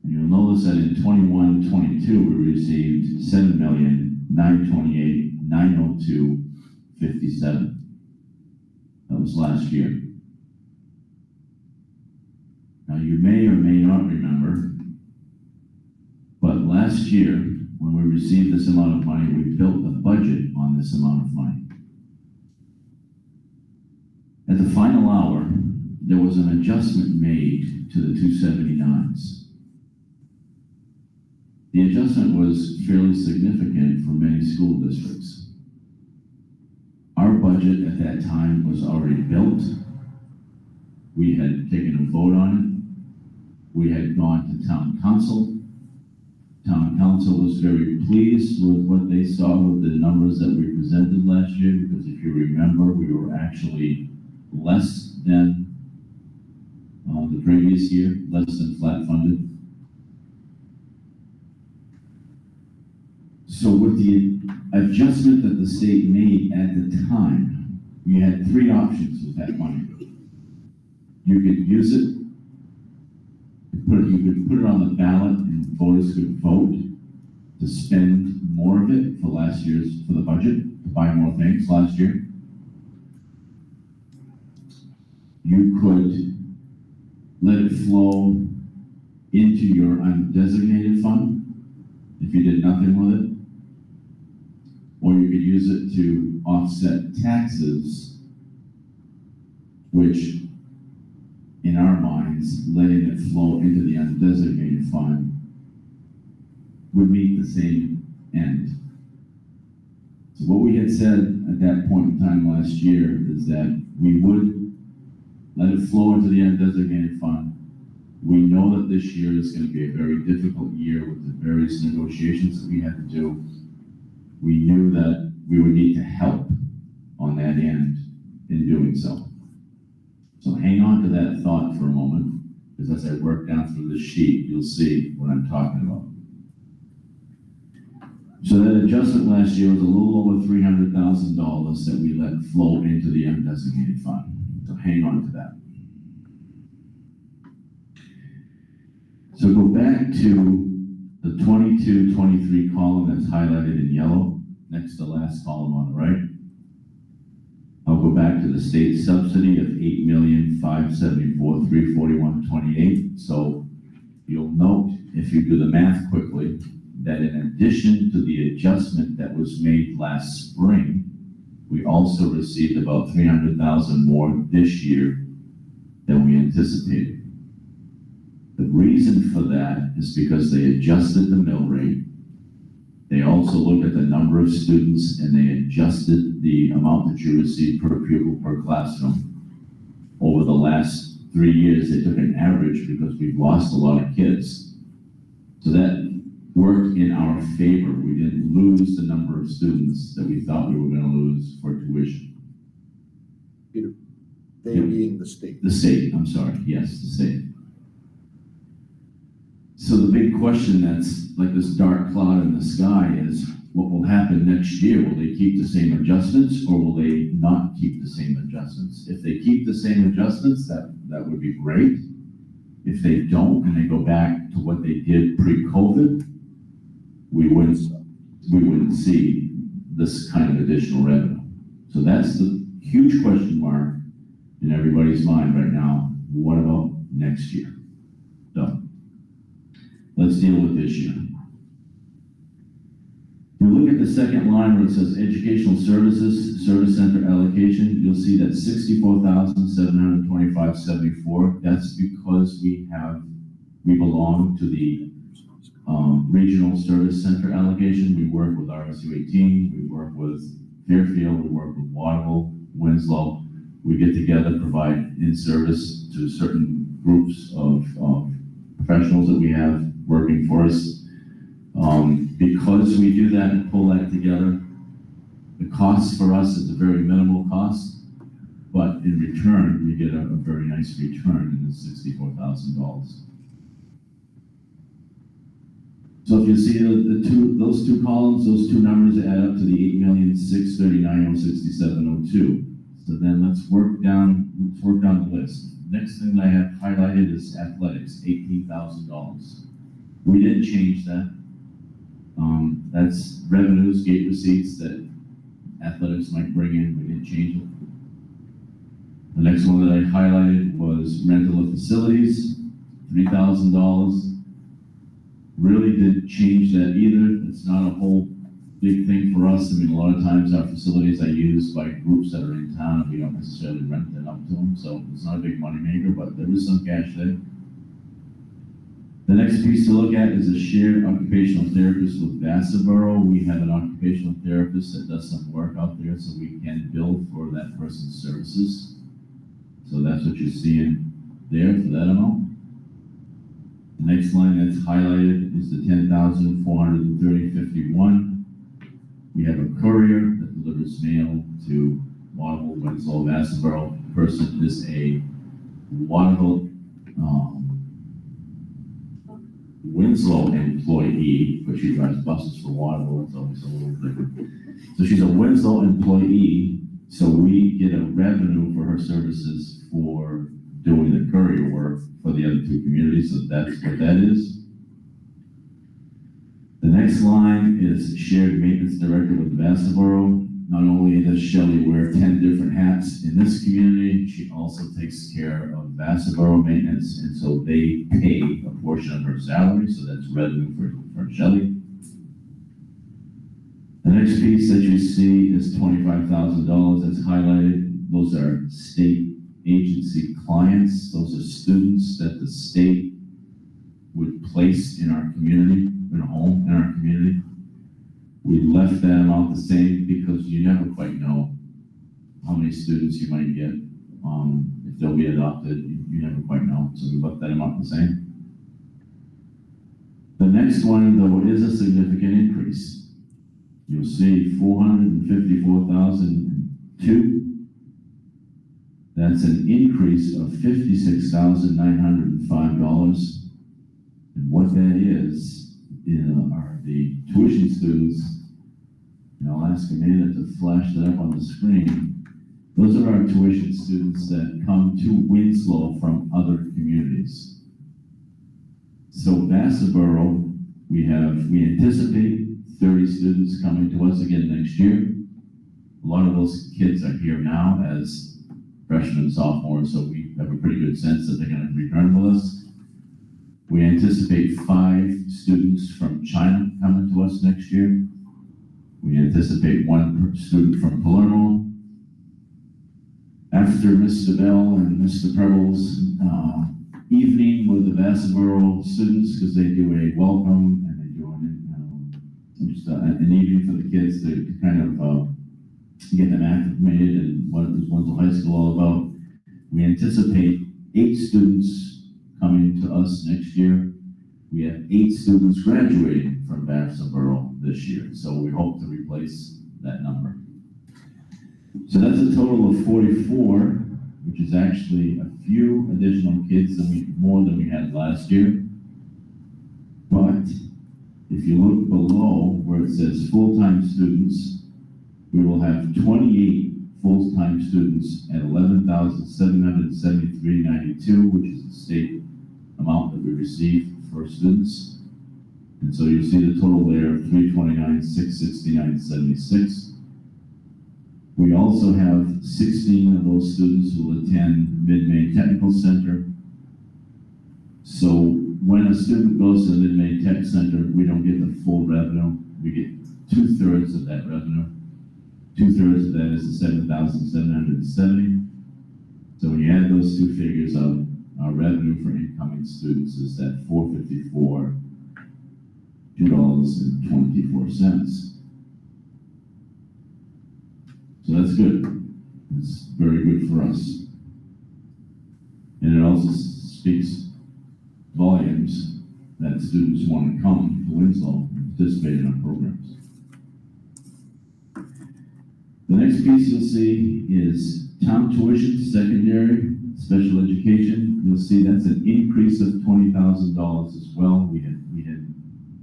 S17: And you'll notice that in 21-22, we received $7,928,902.57. That was last year. Now you may or may not remember, but last year when we received this amount of money, we built a budget on this amount of money. At the final hour, there was an adjustment made to the 279s. The adjustment was fairly significant for many school districts. Our budget at that time was already built. We had taken a vote on it. We had gone to town council. Town council was very pleased with what they saw with the numbers that we presented last year, because if you remember, we were actually less than the previous year, less than flat funded. So with the adjustment that the state made at the time, you had three options with that money. You could use it, you could put it on the ballot and voters could vote to spend more of it for for the budget, to buy more things last year. You could let it flow into your undesignated fund if you did nothing with it. Or you could use it to offset taxes, which in our minds, letting it flow into the undesignated fund would meet the same end. So what we had said at that point in time last year is that we would let it flow into the undesignated fund. We know that this year is going to be a very difficult year with the various negotiations that we had to do. We knew that we would need to help on that end in doing so. So hang on to that thought for a moment, because as I work down through the sheet, you'll see what I'm talking about. So that adjustment last year was a little over $300,000 that we let flow into the undesignated fund. So hang on to that. So go back to the 22-23 column that's highlighted in yellow, next to the last column on the right. I'll go back to the state subsidy of $8,574,341.28. So you'll note, if you do the math quickly, that in addition to the adjustment that was made last spring, we also received about $300,000 more this year than we anticipated. The reason for that is because they adjusted the mill rate. They also looked at the number of students and they adjusted the amount that you receive per pupil per classroom. Over the last 3 years, they took an average because we've lost a lot of kids. So that worked in our favor. We didn't lose the number of students that we thought we were going to lose for tuition.
S19: Peter, they being the state.
S17: The state, I'm sorry, yes, the state. So the big question that's like this dark cloud in the sky is, what will happen next year? Will they keep the same adjustments or will they not keep the same adjustments? If they keep the same adjustments, that would be great. If they don't and they go back to what they did pre-COVID, we wouldn't see this kind of additional revenue. So that's the huge question mark in everybody's mind right now. What about next year? So let's deal with this year. If you look at the second line where it says Educational Services, Service Center Allocation, you'll see that $64,725.74. That's because we belong to the Regional Service Center Allocation. We work with RSU 18, we work with Fairfield, we work with Waterville, Winslow. We get together, provide in-service to certain groups of professionals that we have working for us. Because we do that and pull that together, the cost for us is a very minimal cost, but in return, we get a very nice return in the $64,000. So if you see those two columns, those two numbers add up to the $8,639,067.02. So then let's work down the list. Next thing I have highlighted is athletics, $18,000. We didn't change that. That's revenues, gate receipts that athletics might bring in. We didn't change it. The next one that I highlighted was rental of facilities, $3,000. really didn't change that either. It's not a whole big thing for us. I mean, a lot of times our facilities are used by groups that are in town, and we don't necessarily rent it up to them, so it's not a big money maker, but there is some cash there. The next piece to look at is a shared occupational therapist with Vassarboro. We have an occupational therapist that does some work out there, so we can bill for that person's services. So that's what you're seeing there for that amount. The next line that's highlighted is the $10,430.51. We have a courier that delivers mail to Waterville, Winslow, Vassarboro. The person is a Waterville, Winslow employee, but she drives buses for Waterville. It's always a little different. So she's a Winslow employee, so we get a revenue for her services for doing the courier work for the other two communities, so that's what that is. The next line is shared maintenance director with Vassarboro. Not only does Shelley wear 10 different hats in this community, she also takes care of Vassarboro maintenance, and so they pay a portion of her salary, so that's revenue for Shelley. The next piece that you see is $25,000 that's highlighted. Those are state agency clients. Those are students that the state would place in our community, in a home in our community. We left that amount the same because you never quite know how many students you might get. If they'll be adopted, you never quite know. So we left that amount the same. The next one, though, is a significant increase. You'll see $454,002. That's an increase of $56,905. And what that is are the tuition students, and I'll ask Amanda to flash that up on the screen. Those are our tuition students that come to Winslow from other communities. So Vassarboro, we anticipate 30 students coming to us again next year. A lot of those kids are here now as freshmen and sophomores, so we have a pretty good sense that they're going to return with us. We anticipate 5 students from China coming to us next year. We anticipate 1 student from Palermo. After Mr. Bell and Mr. Preble's evening with the Vassarboro students, because they do a welcome and they do an evening for the kids to kind of get them acclimated and what is Winslow High School all about. We anticipate 8 students coming to us next year. We have 8 students graduating from Vassarboro this year, so we hope to replace that number. So that's a total of 44, which is actually a few additional kids more than we had last year. But if you look below where it says full-time students, we will have 28 full-time students at $11,773.92, which is the state amount that we receive for students. And so you see the total there of $329,669.76. We also have 16 of those students who will attend Mid-Maine Technical Center. So when a student goes to the Mid-Maine Tech Center, we don't get the full revenue. We get 2/3 of that revenue. 2/3 of that is the $7,770. So when you add those two figures up, our revenue for incoming students is at $454, $2.24. So that's good. It's very good for us. And it also speaks volumes that students want to come to Winslow and participate in our programs. The next piece you'll see is town tuition, secondary, special education. You'll see that's an increase of $20,000 as well. We had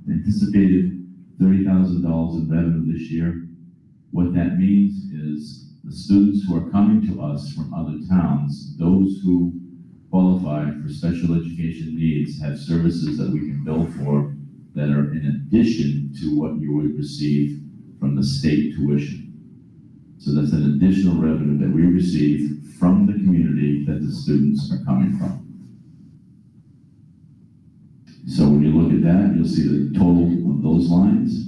S17: anticipated $30,000 in revenue this year. What that means is the students who are coming to us from other towns, those who qualify for special education needs, have services that we can bill for that are in addition to what you would receive from the state tuition. So that's an additional revenue that we receive from the community that the students are coming from. So when you look at that, you'll see the total of those lines.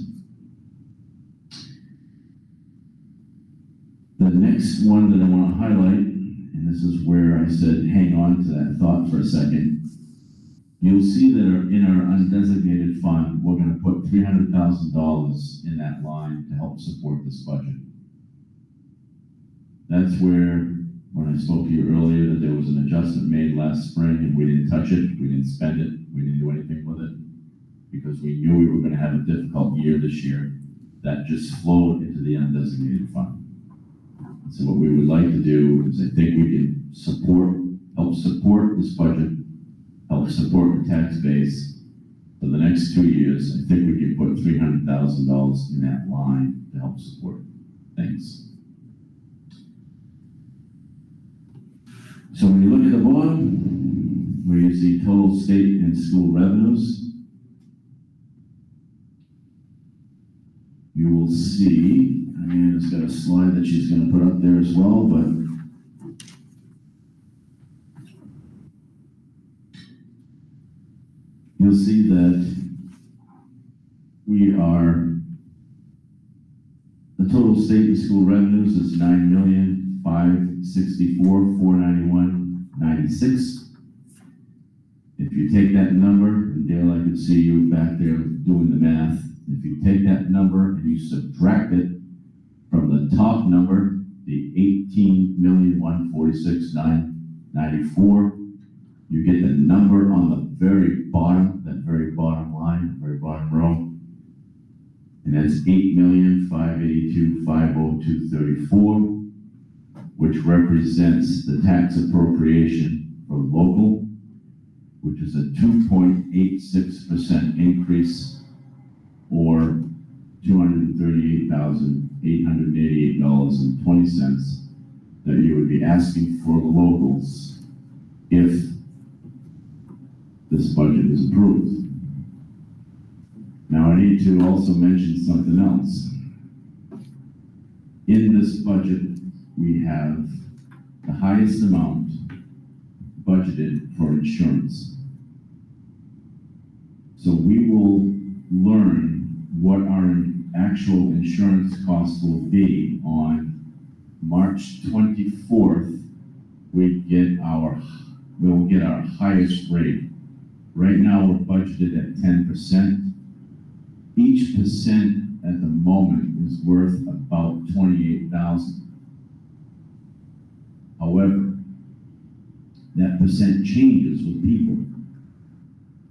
S17: The next one that I want to highlight, and this is where I said hang on to that thought for a second, you'll see that in our undesignated fund, we're going to put $300,000 in that line to help support this budget. That's where, when I spoke to you earlier, that there was an adjustment made last spring and we didn't touch it, we didn't spend it, we didn't do anything with it, because we knew we were going to have a difficult year this year. That just flowed into the undesignated fund. So what we would like to do is, I think we can help support this budget, help support the tax base for the next 2 years. I think we can put $300,000 in that line to help support things. So when you look at the bottom, where you see total state and school revenues, you will see, Amanda's got a slide that she's going to put up there as well, but you'll see that the total state and school revenues is $9,564,491.96. If you take that number, and Dale, I can see you back there doing the math. If you take that number and you subtract it from the top number, the $18,146,994, you get the number on the very bottom, that very bottom line, very bottom row, and that's $8,582,502.34, which represents the tax appropriation for local, which is a 2.86% increase, or $238,888.20 that you would be asking for the locals if this budget is approved. Now I need to also mention something else. In this budget, we have the highest amount budgeted for insurance. So we will learn what our actual insurance costs will be on March 24th. We'll get our highest rate. Right now, we're budgeted at 10%. Each percent at the moment is worth about $28,000. However, that percent changes with people.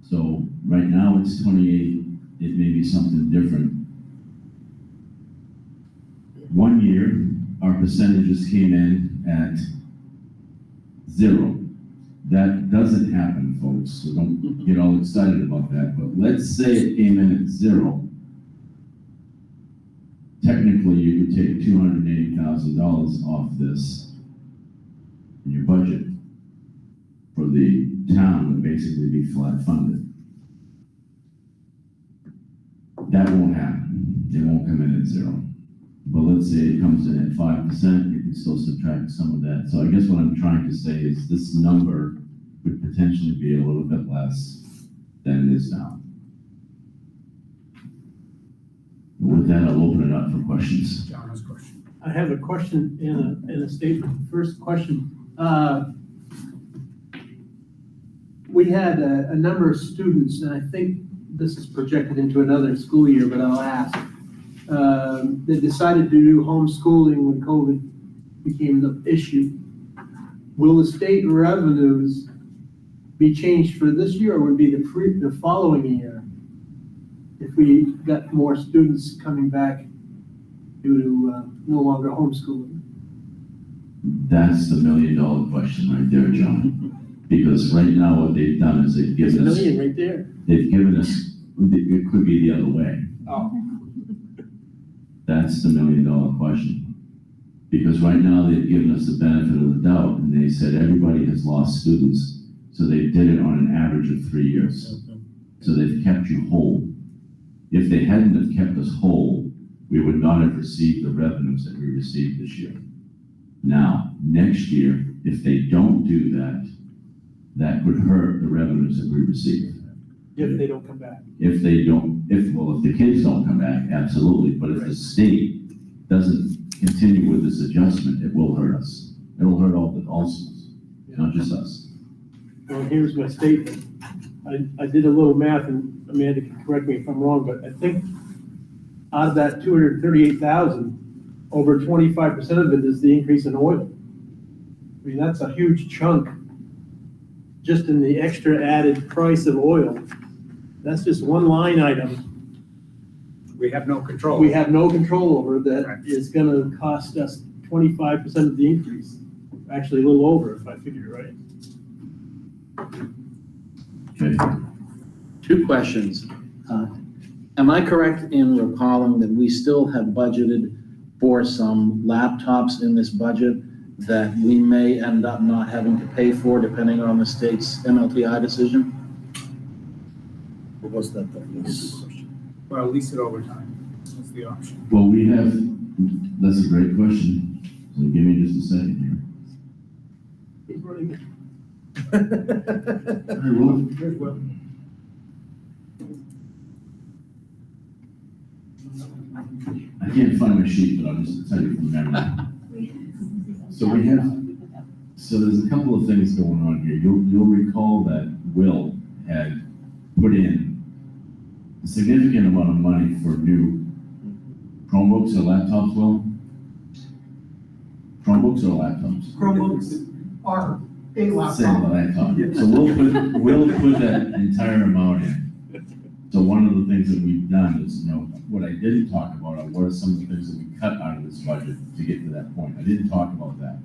S17: So right now it's 28, it may be something different. 1 year, our percentages came in at 0. That doesn't happen, folks, so don't get all excited about that. But let's say it came in at 0. Technically, you could take $280,000 off this in your budget for the town to basically be flat funded. That won't happen. They won't come in at 0. But let's say it comes in at 5%, you can still subtract some of that. So I guess what I'm trying to say is this number would potentially be a little bit less than it is now. With that, I'll open it up for questions.
S14: John has a question.
S18: I have a question and a statement. First question. We had a number of students, and I think this is projected into another school year, but I'll ask. They decided to do homeschooling when COVID became the issue. Will the state revenues be changed for this year, or would it be the following year if we got more students coming back due to no longer homeschooling?
S17: That's the $1 million question right there, John. Because right now what they've done is they've given us.
S18: $1 million right there.
S17: They've given us, it could be the other way.
S18: Oh.
S17: That's the $1 million question. Because right now they've given us the benefit of the doubt and they said everybody has lost students. So they did it on an average of 3 years. So they've kept you whole. If they hadn't have kept us whole, we would not have received the revenues that we received this year. Now, next year, if they don't do that, that could hurt the revenues that we receive.
S18: If they don't come back.
S17: If the kids don't come back, absolutely, but if the state doesn't continue with this adjustment, it will hurt us. It'll hurt all schools, not just us.
S18: Well, here's my statement. I did a little math, and Amanda can correct me if I'm wrong, but I think out of that 238,000, over 25% of it is the increase in oil. I mean, that's a huge chunk just in the extra added price of oil. That's just one line item
S12: We have no control.
S18: we have no control over that is gonna cost us 25% of the increase. Actually, a little over, if I figure it right.
S17: Okay.
S1: Two questions. Am I correct in recalling that we still have budgeted for some laptops in this budget that we may end up not having to pay for depending on the state's MLTI decision? Or was that the lease?
S12: Well, lease it over time. That's the option.
S17: Well, that's a great question. So give me just a second
S18: Keep running.
S17: here. All right, well,
S18: Here's what.
S17: I can't find my sheet, but I'll just tell you from memory. So there's a couple of things going on here. You'll recall that Will had put in a significant amount of money for new Chromebooks or laptops, Will? Chromebooks or laptops?
S2: Chromebooks are a
S17: Same
S2: laptop.
S17: laptop. So we'll put that entire amount in. So one of the things that we've done is, what I didn't talk about are what are some of the things that we cut out of this budget to get to that point. I didn't talk about that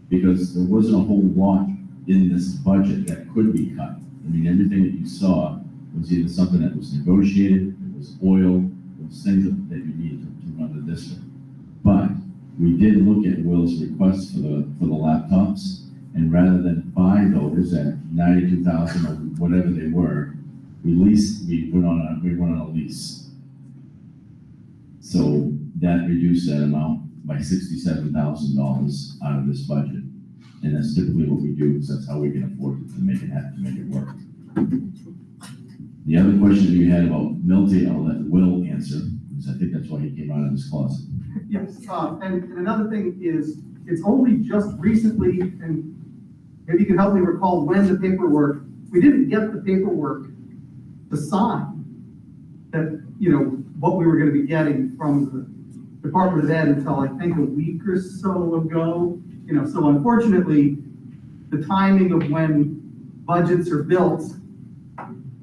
S17: because there wasn't a whole lot in this budget that could be cut. I mean, everything that you saw was either something that was negotiated, it was oil, it was things that you needed to run the district. But we did look at Will's request for the laptops, and rather than buy those at $92,000 or whatever they were, we went on a lease. So that reduced that amount by $67,000 out of this budget. And that's typically what we do, because that's how we can afford to make it work. The other question you had about Milty, I'll let Will answer, because I think that's why he came out of his closet.
S2: Yes, and another thing is, it's only just recently, and maybe you can help me recall when the paperwork, we didn't get the paperwork to sign that, what we were gonna be getting from the Department of Ed until I think a week or so ago. So unfortunately, the timing of when budgets are built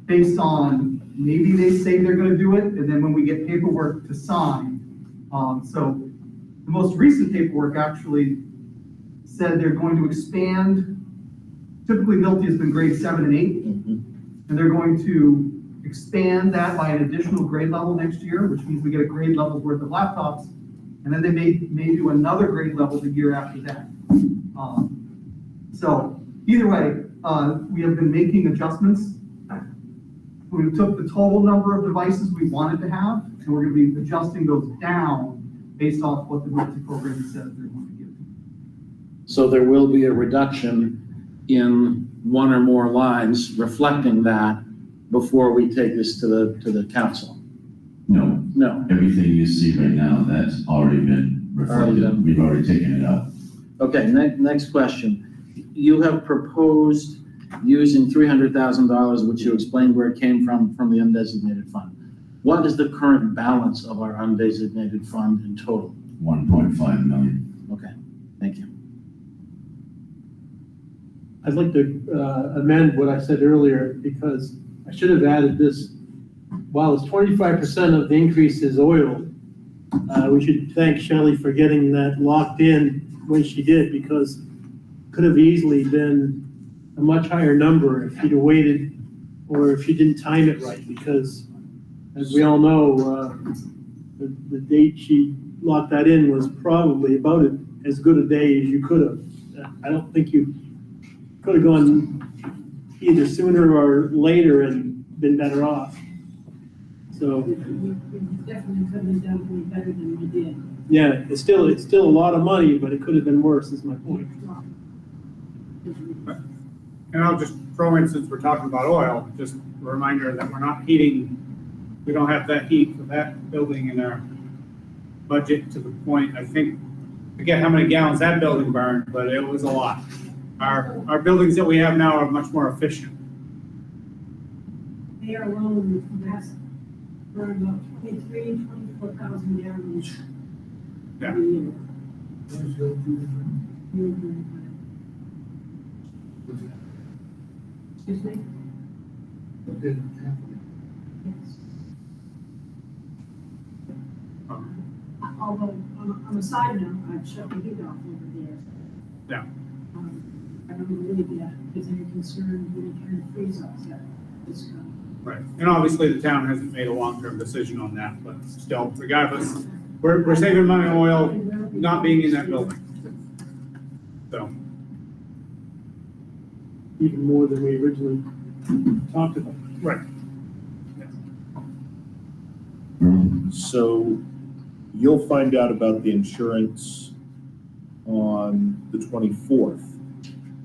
S2: based on, maybe they say they're gonna do it, and then when we get paperwork to sign. So the most recent paperwork actually said they're going to expand. Typically, Milty has been grade 7 and 8, and they're going to expand that by an additional grade level next year, which means we get a grade level's worth of laptops, and then they may do another grade level the year after that. So either way, we have been making adjustments. We took the total number of devices we wanted to have, and we're going to be adjusting those down based off what the multi-program says they're going to give.
S1: So there will be a reduction in one or more lines reflecting that before we take this to the council?
S17: No.
S1: No.
S17: Everything you see right now, that's already been reflected. We've already taken it out.
S1: Okay, next question. You have proposed using $300,000, which you explained where it came from the undesignated fund. What is the current balance of our undesignated fund in total?
S17: 1.5 million.
S1: Okay, thank you.
S18: I'd like to amend what I said earlier, because I should have added this. While it's 25% of the increase is oil, we should thank Shelley for getting that locked in when she did, because it could have easily been a much higher number if she'd have waited, or if she didn't time it right, because as we all know, the date she locked that in was probably about as good a day as you could have. I don't think you could have gone either sooner or later and been better off. So
S15: We definitely couldn't have done any better than we did.
S18: yeah, it's still a lot of money, but it could have been worse, is my point.
S12: Can And I'll just throw in, since we're talking about oil, just a reminder that we're not heating, we don't have that heat for that building in our budget to the point, I think, forget how many gallons that building burned, but it was a lot. Our buildings that we have now are much more efficient.
S15: They are alone, that's for about 24,000 gallons.
S12: Yeah.
S15: a year. Excuse me? Yes. Although, on a side note, I've shut the heat off over there.
S12: Yeah.
S15: I don't believe that there's any concern when it kind of freeze ups that this time.
S12: Right, and obviously the town hasn't made a long-term decision on that, but still, regardless, we're saving money on oil not being in that building. So,
S18: Even more than we originally talked about.
S12: right.
S19: So you'll find out about the insurance on the 24th.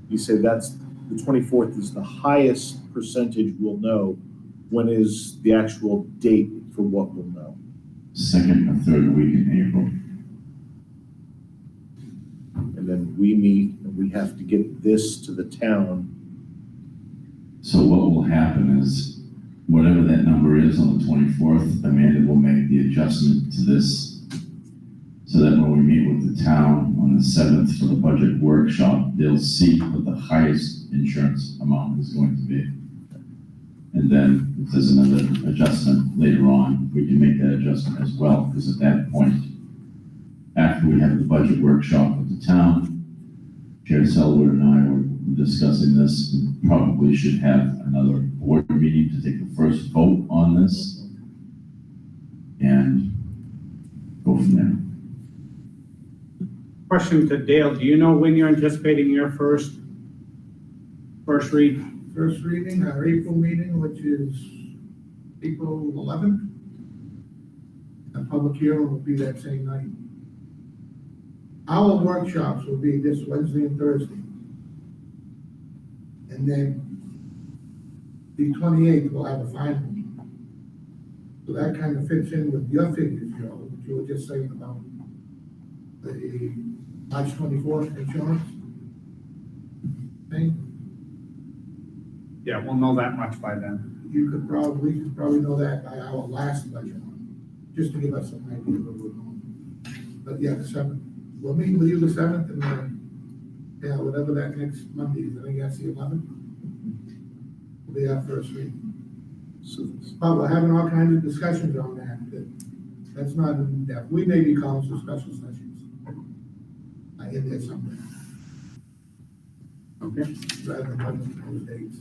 S19: You say that's, the 24th is the highest percentage we'll know. When is the actual date for what we'll know?
S17: Second or third week in April.
S19: And then we meet and we have to get this to the town.
S17: So what will happen is, whatever that number is on the 24th, Amanda will make the adjustment to this, so that when we meet with the town on the 7th for the budget workshop, they'll see what the highest insurance amount is going to be. And then if there's another adjustment later on, we can make that adjustment as well, because at that point, after we have the budget workshop with the town, Chair Selwood and I were discussing this, we probably should have another board meeting to take the first vote on this and go from there.
S12: Question to Dale, do you know when you're anticipating your first read?
S5: First reading, our April meeting, which is April 11th. The public hearing will be that same night. Our workshops will be this Wednesday and Thursday. And then the 28th, we'll have a final meeting. So that kind of fits in with your figures, Joe, what you were just saying about the March 24th insurance thing.
S12: Yeah, we'll know that much by then.
S5: We could probably know that by our last budget one, just to give us some idea of where we're going. But yeah, the 7th, we'll meet with you the 7th, and then, yeah, whatever that next Monday is, I think that's the 11th. Will be our first reading.
S19: So
S5: But we're having all kinds of discussions on that's not in depth. We may be calling some special sessions. In there somewhere.
S12: Okay.
S5: Rather than having those dates.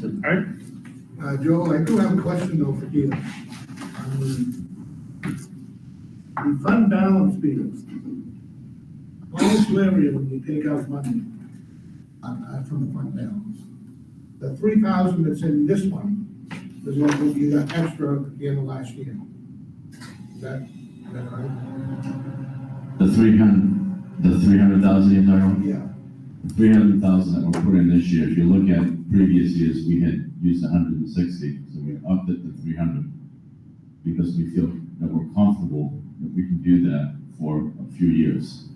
S12: All right.
S5: Joel, I do have a question though for you. The fund balance bills. Last area when you take out money from the fund balance. The 3,000 that's in this one is what you got extra at the end of last year. Is that right?
S17: The 300,000 you're talking about?
S5: Yeah.
S17: The 300,000 that were put in this year, if you look at previous years, we had used 160, so we upped it to 300. Because we feel that we're comfortable that we can do that for a few years.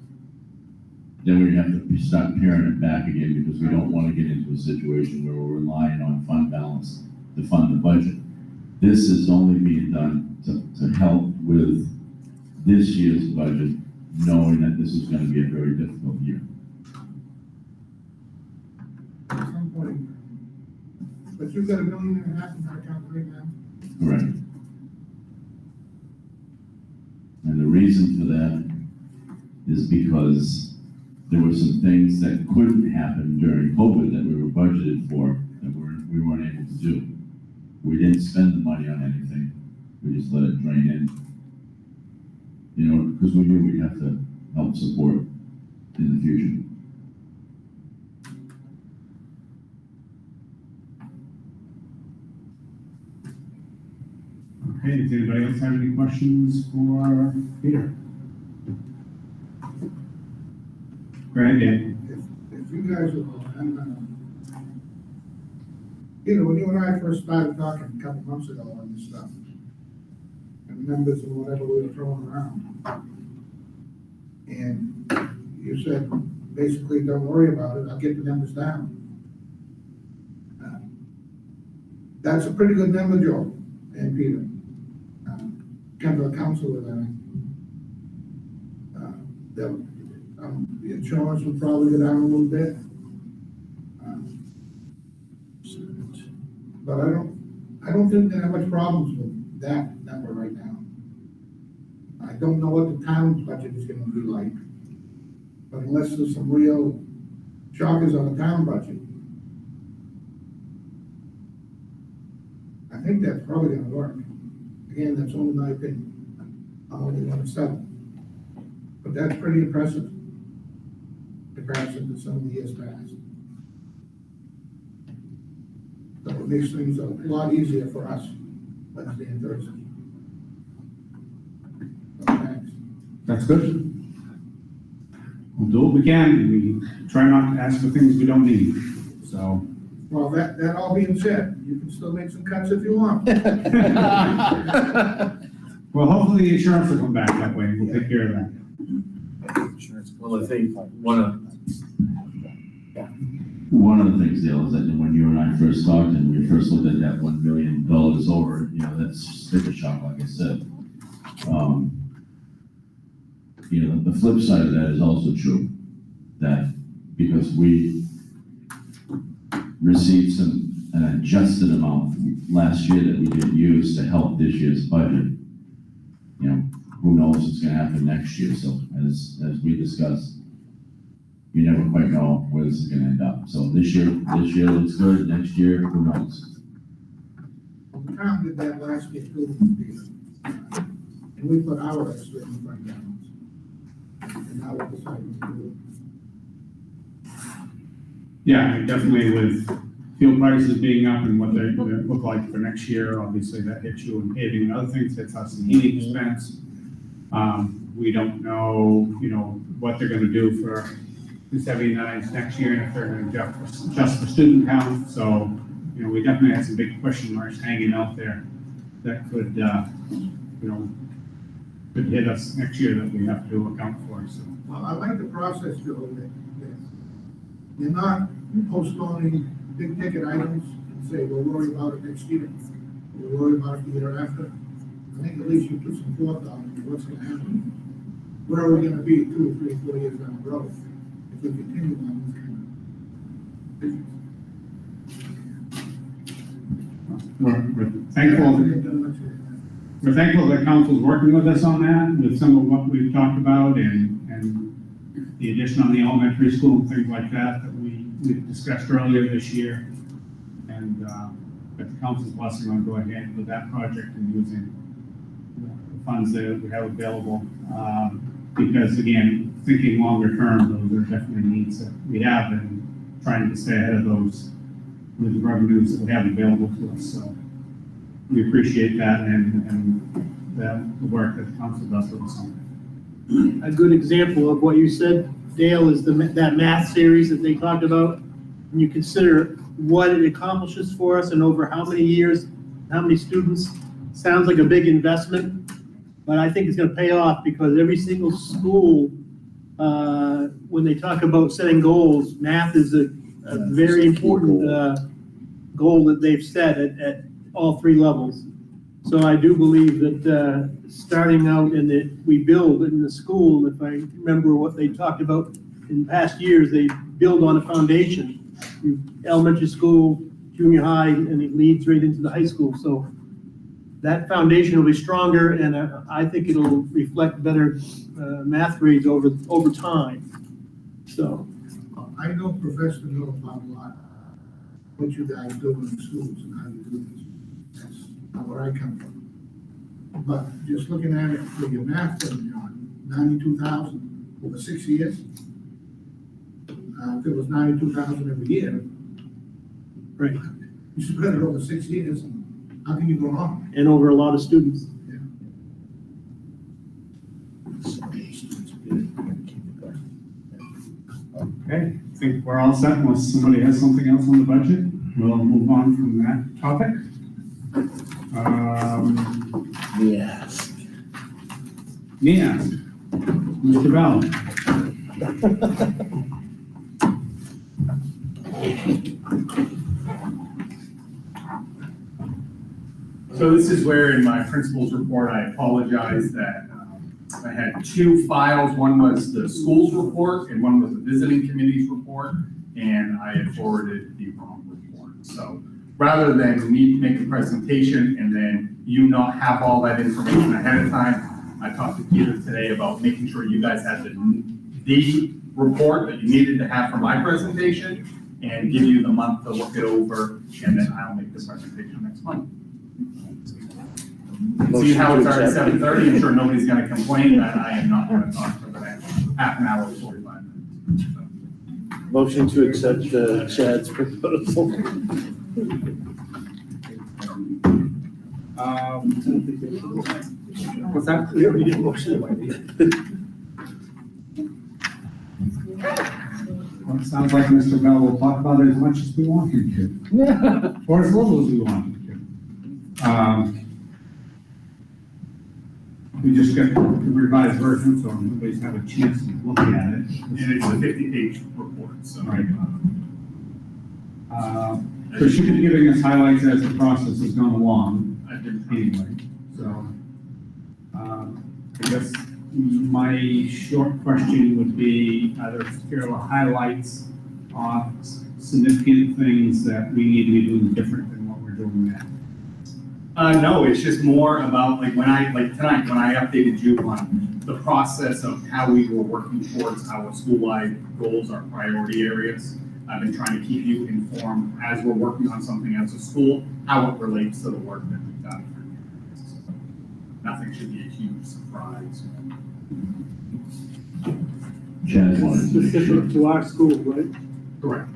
S17: Then we have to start paring it back again, because we don't want to get into a situation where we're relying on fund balance to fund the budget. This is only being done to help with this year's budget, knowing that this is going to be a very difficult year.
S5: At some point. But you've got $1.5 million in our account right now.
S17: Correct. And the reason for that is because there were some things that couldn't happen during COVID that we were budgeted for that we weren't able to do. We didn't spend the money on anything. We just let it drain in. You know, because we knew we'd have to help support in the future.
S4: Okay, does anybody else have any questions for Peter? Go ahead, Dan.
S20: If you guys will, when you and I first started talking a couple months ago on this stuff, and numbers and whatever we were throwing around, and you said, basically, don't worry about it, I'll get the numbers down. That's a pretty good number, Joe and Peter. Campbell Council with that. The insurance will probably go down a little bit. But I don't think they have much problems with that number right now. I don't know what the town's budget is gonna be like, but unless there's some real shockers on the town budget, I think that's probably gonna work. Again, that's only my opinion. I'm only 107. But that's pretty impressive in comparison to some of the years past. So it makes things a lot easier for us Wednesday and Thursday. So thanks.
S4: That's good. We'll do what we can. We try not to ask for things we don't need, so.
S20: Well, that all being said, you can still make some cuts if you want.
S4: Well, hopefully the insurance will come back that way, and we'll take care of that.
S16: Well, I think one of the things, Dale, is that when you and I first talked and we first looked at that $1 million over, that's sticker shock, like I said. The flip side of that is also true, that because we received an adjusted amount last year that we didn't use to help this year's budget, who knows what's gonna happen next year, so as we discussed, you never quite know where this is gonna end up. So this year looks good, next year, who knows?
S20: Well, the town did that last year too, and we put our extra in the front balance. And now we're deciding to do it.
S4: Yeah, definitely with fuel prices being up and what they look like for next year, obviously that hits you in paving and other things, hits us in heating expense. We don't know, what they're gonna do for the 79s next year, and if they're gonna adjust for student count, so, we definitely have some big question marks hanging out there that could, could hit us next year that we have to account for, so.
S20: Well, I like the process, Joe, that you're not postponing big ticket items and say, we'll worry about it next year, we'll worry about it the year after. I think at least you put some thought on what's gonna happen. Where are we gonna be 2, 3, 4 years down the road if we continue on this kind of business?
S4: We're thankful. We're thankful that council's working with us on that, with some of what we've talked about and the addition on the elementary school and things like that we discussed earlier this year. And with the council's blessing on go ahead with that project and using the funds that we have available. Because again, thinking longer term, those are definitely needs that we have and trying to stay ahead of those with the revenues that we have available to us. So we appreciate that and the work that the council does with us on that.
S18: A good example of what you said, Dale, is that math series that they talked about. When you consider what it accomplishes for us and over how many years, how many students, sounds like a big investment, but I think it's gonna pay off because every single school, when they talk about setting goals, math is a very important goal that they've set at all 3 levels. So I do believe that starting out we build in the school, if I remember what they talked about in past years, they build on a foundation. Elementary school, junior high, and it leads right into the high school. So that foundation will be stronger, and I think it'll reflect better math grades over time. So
S20: I know professors know about a lot, what you guys do in the schools and how you do this. That's not where I come from. But just looking at it for your math thing, John, 92,000 over 6 years. If it was 92,000 every year,
S18: right,
S20: you spread it over 6 years, and How can you go wrong?
S18: and over a lot of students.
S4: Okay, I think we're all set unless somebody has something else on the budget. We'll move on from that topic.
S1: Yes.
S4: Yeah, Mr. Bell.
S9: So this is where in my principal's report, I apologize that I had two files. One was the school's report and one was the visiting committee's report, and I had forwarded the wrong report. So rather than me make a presentation and then you not have all that information ahead of time, I talked to Peter today about making sure you guys had the report that you needed to have for my presentation and give you the month to look it over, and then I'll make the presentation next month. See how it's already 7:30, I'm sure nobody's gonna complain that I am not gonna talk for the next half an hour or 45 minutes.
S1: Motion to accept Chad's proposal.
S4: What's that?
S1: We already did motion.
S4: Well, it sounds like Mr. Bell will talk about it as much as we want him to, or as little as we want him to. We just got the revised version, so nobody's had a chance to look at it.
S9: And it's a 50-page report, so.
S4: Right. So she been giving us highlights as the process has gone along, anyway, so. I guess my short question would be, are there highlights of significant things that we need to be doing different than what we're doing now?
S9: No, it's just more about like tonight, when I updated you on the process of how we were working towards our school-wide goals, our priority areas. I've been trying to keep you informed as we're working on something as a school, how it relates to the work that we've done. So nothing should be a huge surprise.
S16: Chad wanted to make sure,
S18: Specific to our school, right?
S9: Correct.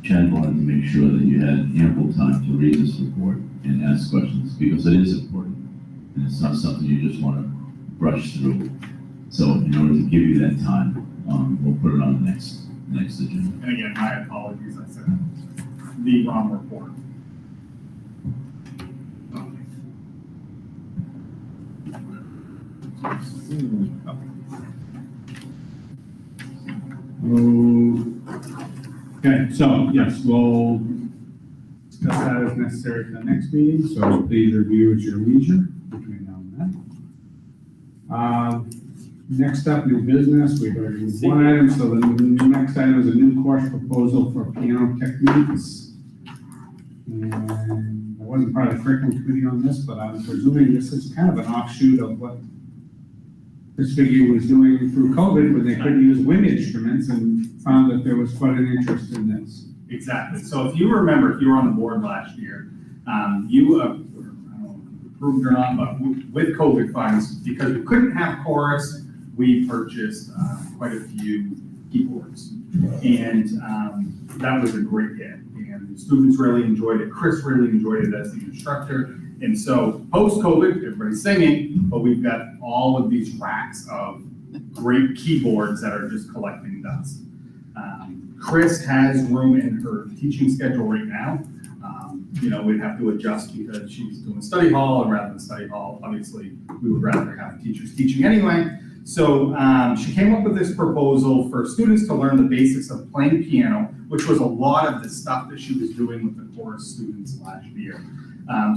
S16: Chad wanted to make sure that you had ample time to read this report and ask questions, because it is important. And it's not something you just want to brush through. So in order to give you that time, we'll put it on the next agenda.
S9: And again, my apologies, I said the wrong report.
S4: Okay, so yes, we'll discuss that as necessary for the next meeting, so please review at your leisure between now and then. Next up, new business, we've already moved one item, so the next item is a new course proposal for piano techniques. And I wasn't part of the curriculum committee on this, but I'm presuming this is kind of an offshoot of what this figure was doing through COVID, when they couldn't use wind instruments, and found that there was quite an interest in this.
S9: Exactly. So if you remember, if you were on the board last year, you, I don't know, approved or not, but with COVID funds, because we couldn't have chorus, we purchased quite a few keyboards. And that was a great hit. And the students really enjoyed it. Chris really enjoyed it as the instructor. And so post-COVID, everybody's singing, but we've got all of these racks of great keyboards that are just collecting dust. Chris has room in her teaching schedule right now. We'd have to adjust because she's doing study hall, and rather than study hall, obviously, we would rather have teachers teaching anyway. So she came up with this proposal for students to learn the basics of playing piano, which was a lot of the stuff that she was doing with the chorus students last year.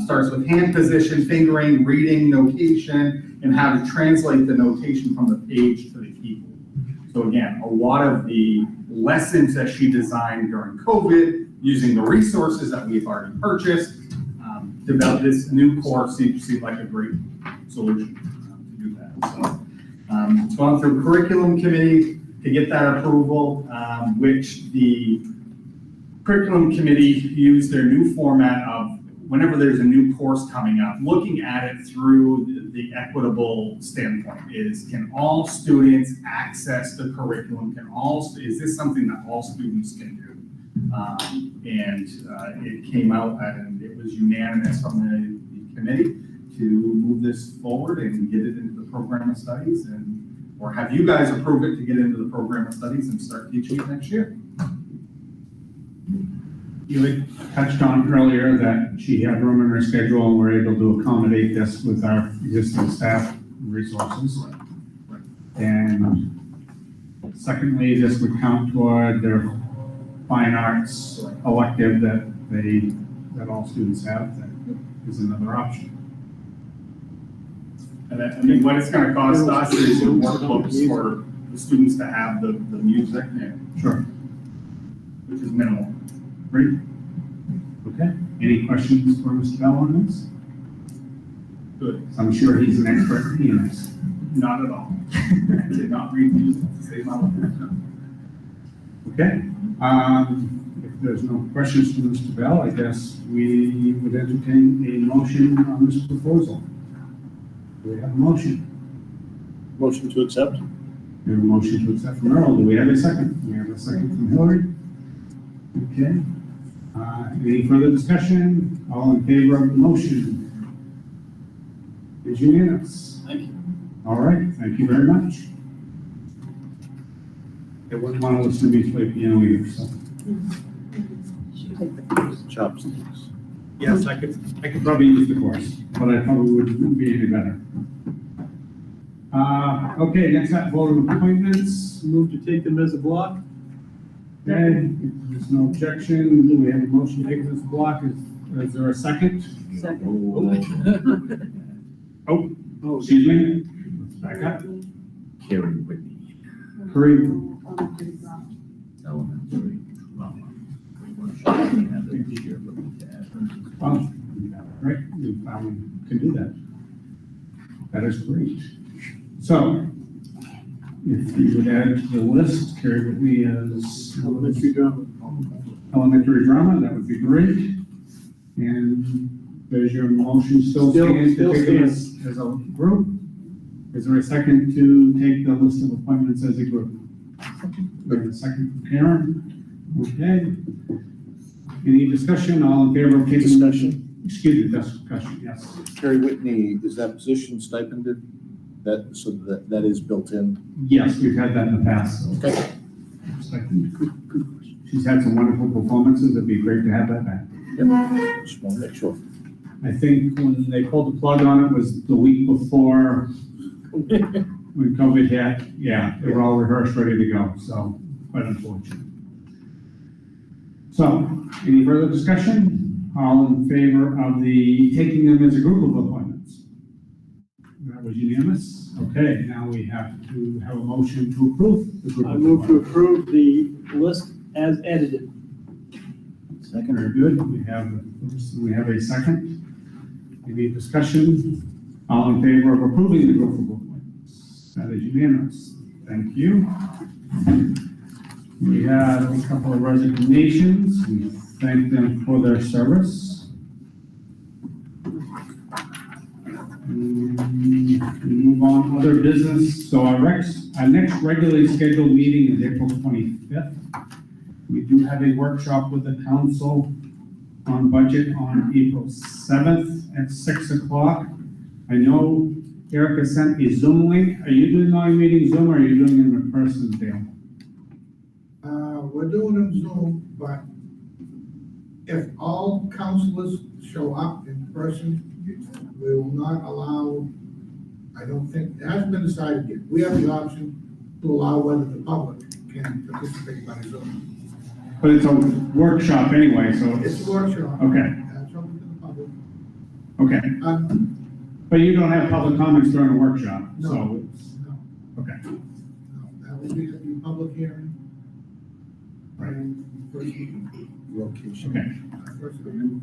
S9: Starts with hand position, fingering, reading, notation, and how to translate the notation from the page to the keyboard. So again, a lot of the lessons that she designed during COVID, using the resources that we've already purchased, developed this new course seemed like a great solution to do that. So it's gone through curriculum committee to get that approval, which the curriculum committee used their new format of whenever there's a new course coming up, looking at it through the equitable standpoint is, can all students access the curriculum? Is this something that all students can do? It came out and it was unanimous from the committee to move this forward and get it into the program of studies or have you guys approve it to get into the program of studies and start teaching it next year.
S4: You had touched on earlier that she had room in her schedule and we're able to accommodate this with our existing staff resources. And secondly, this would count toward their fine arts elective that all students have. That is another option.
S9: And I mean, what it's gonna cost us is workbooks for the students to have the music,
S4: Sure.
S9: which is minimal.
S4: Great. Okay. Any questions for Mr. Bell on this?
S9: Good.
S4: I'm sure he's an expert in this.
S9: Not at all. I did not read music to save my life.
S4: Okay. If there's no questions from Mr. Bell, I guess we would entertain a motion on this proposal. Do we have a motion?
S19: Motion to accept?
S4: We have a motion to accept from Earl. Do we have a second? We have a second from Hillary. Okay. Any further discussion? All in favor of the motion? Is unanimous.
S1: Thank you.
S4: All right, thank you very much. It wouldn't want to listen to me play piano either, so.
S19: Chopsticks.
S4: Yes, I could probably use the course, but I probably wouldn't be any better. Okay, next up, vote of appointments.
S18: Move to take them as a block.
S4: Okay, if there's no objection. Do we have a motion to take this block? Is there a second? Oh, excuse me. Back up.
S17: Carrie Whitney,
S4: Hurry.
S17: elementary drama.
S4: Oh, great, we can do that. That is great. So, if you would add to the list, Carrie Whitney as elementary drama, that would be great. And does your motion still stand to take it as a group? Is there a second to take the list of appointments as a group? There's a second from Karen. Okay. Any discussion? All in favor of taking?
S19: Discussion?
S4: Excuse me, discussion, yes.
S19: Carrie Whitney, is that position stipended? So that is built in?
S4: Yes, we've had that in the past. So.
S19: Okay.
S4: She's had some wonderful performances. It'd be great to have that back.
S19: Yep. Just want to make sure.
S4: I think when they pulled the plug on it was the week before when COVID hit. Yeah, they were all rehearsed, ready to go. So quite unfortunate. So any further discussion? All in favor of taking them as a group of appointments? That was unanimous. Okay, now we have to have a motion to approve the group.
S18: I move to approve the list as edited.
S4: Second, very good. We have a second. Any discussion? All in favor of approving the group of appointments? That is unanimous. Thank you. We have a couple of resignations. We thank them for their service. We move on, other business. So our next regularly scheduled meeting is April 25th. We do have a workshop with the council on budget on April 7th at 6 o'clock. I know Erica sent a Zoom link. Are you doing my meeting Zoom or are you doing it in person, Dale?
S20: We're doing them Zoom, but if all councilors show up in person, we will not allow, I don't think, it hasn't been decided yet. We have the option to allow whether the public can participate by Zoom.
S4: But it's a workshop anyway, so.
S20: It's a workshop.
S4: Okay,
S20: It's open to the public.
S4: okay. But you don't have public comments during a workshop,
S20: No.
S4: so it's,
S20: No,
S4: okay.
S20: no, that will be the public hearing. And first
S19: Location.
S4: Okay.
S20: first reading.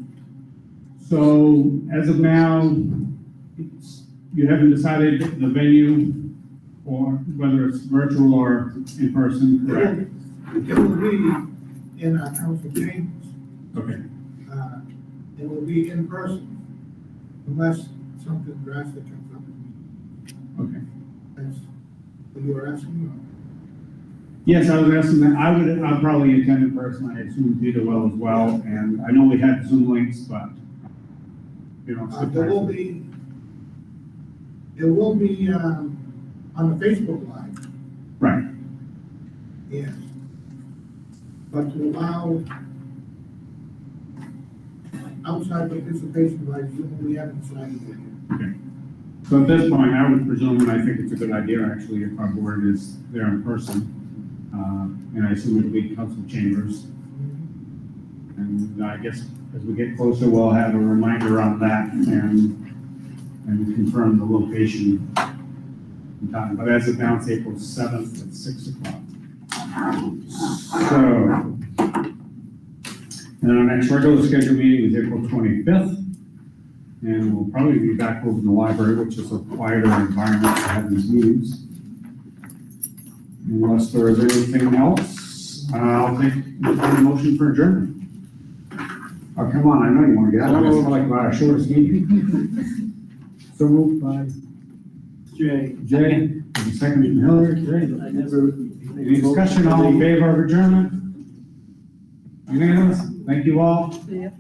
S4: So as of now, you haven't decided the venue or whether it's virtual or in person, correct?
S20: It will be in our council chambers.
S4: Okay.
S20: It will be in person unless something drastic comes up.
S4: Okay.
S20: That's what you were asking
S4: Yes, I was asking that, I'll probably attend in person, I assume Peter will as well, and I know we had Zoom links, but, you know.
S20: There will be, on the Facebook Live,
S4: Right,
S20: yes. But to allow outside participation by Zoom, we haven't decided yet.
S4: okay. So at this point, I would presume, and I think it's a good idea, actually, if our board is there in person, and I assume it'll be council chambers. And I guess as we get closer, we'll have a reminder on that and confirm the location and time. But as of now, it's April 7th at 6 o'clock. So, and our next regular scheduled meeting is April 25th. And we'll probably be back over in the library, which is a quieter environment to have these meetings. Unless there is anything else, I'll take a motion for adjournment. Oh, come on, I know you want to get out of this, like about our shortest meeting. So moved by Jay, second from Hillary.
S18: I never.
S4: Any discussion, all in favor of adjournment? Unanimous? Thank you all.
S3: Yeah.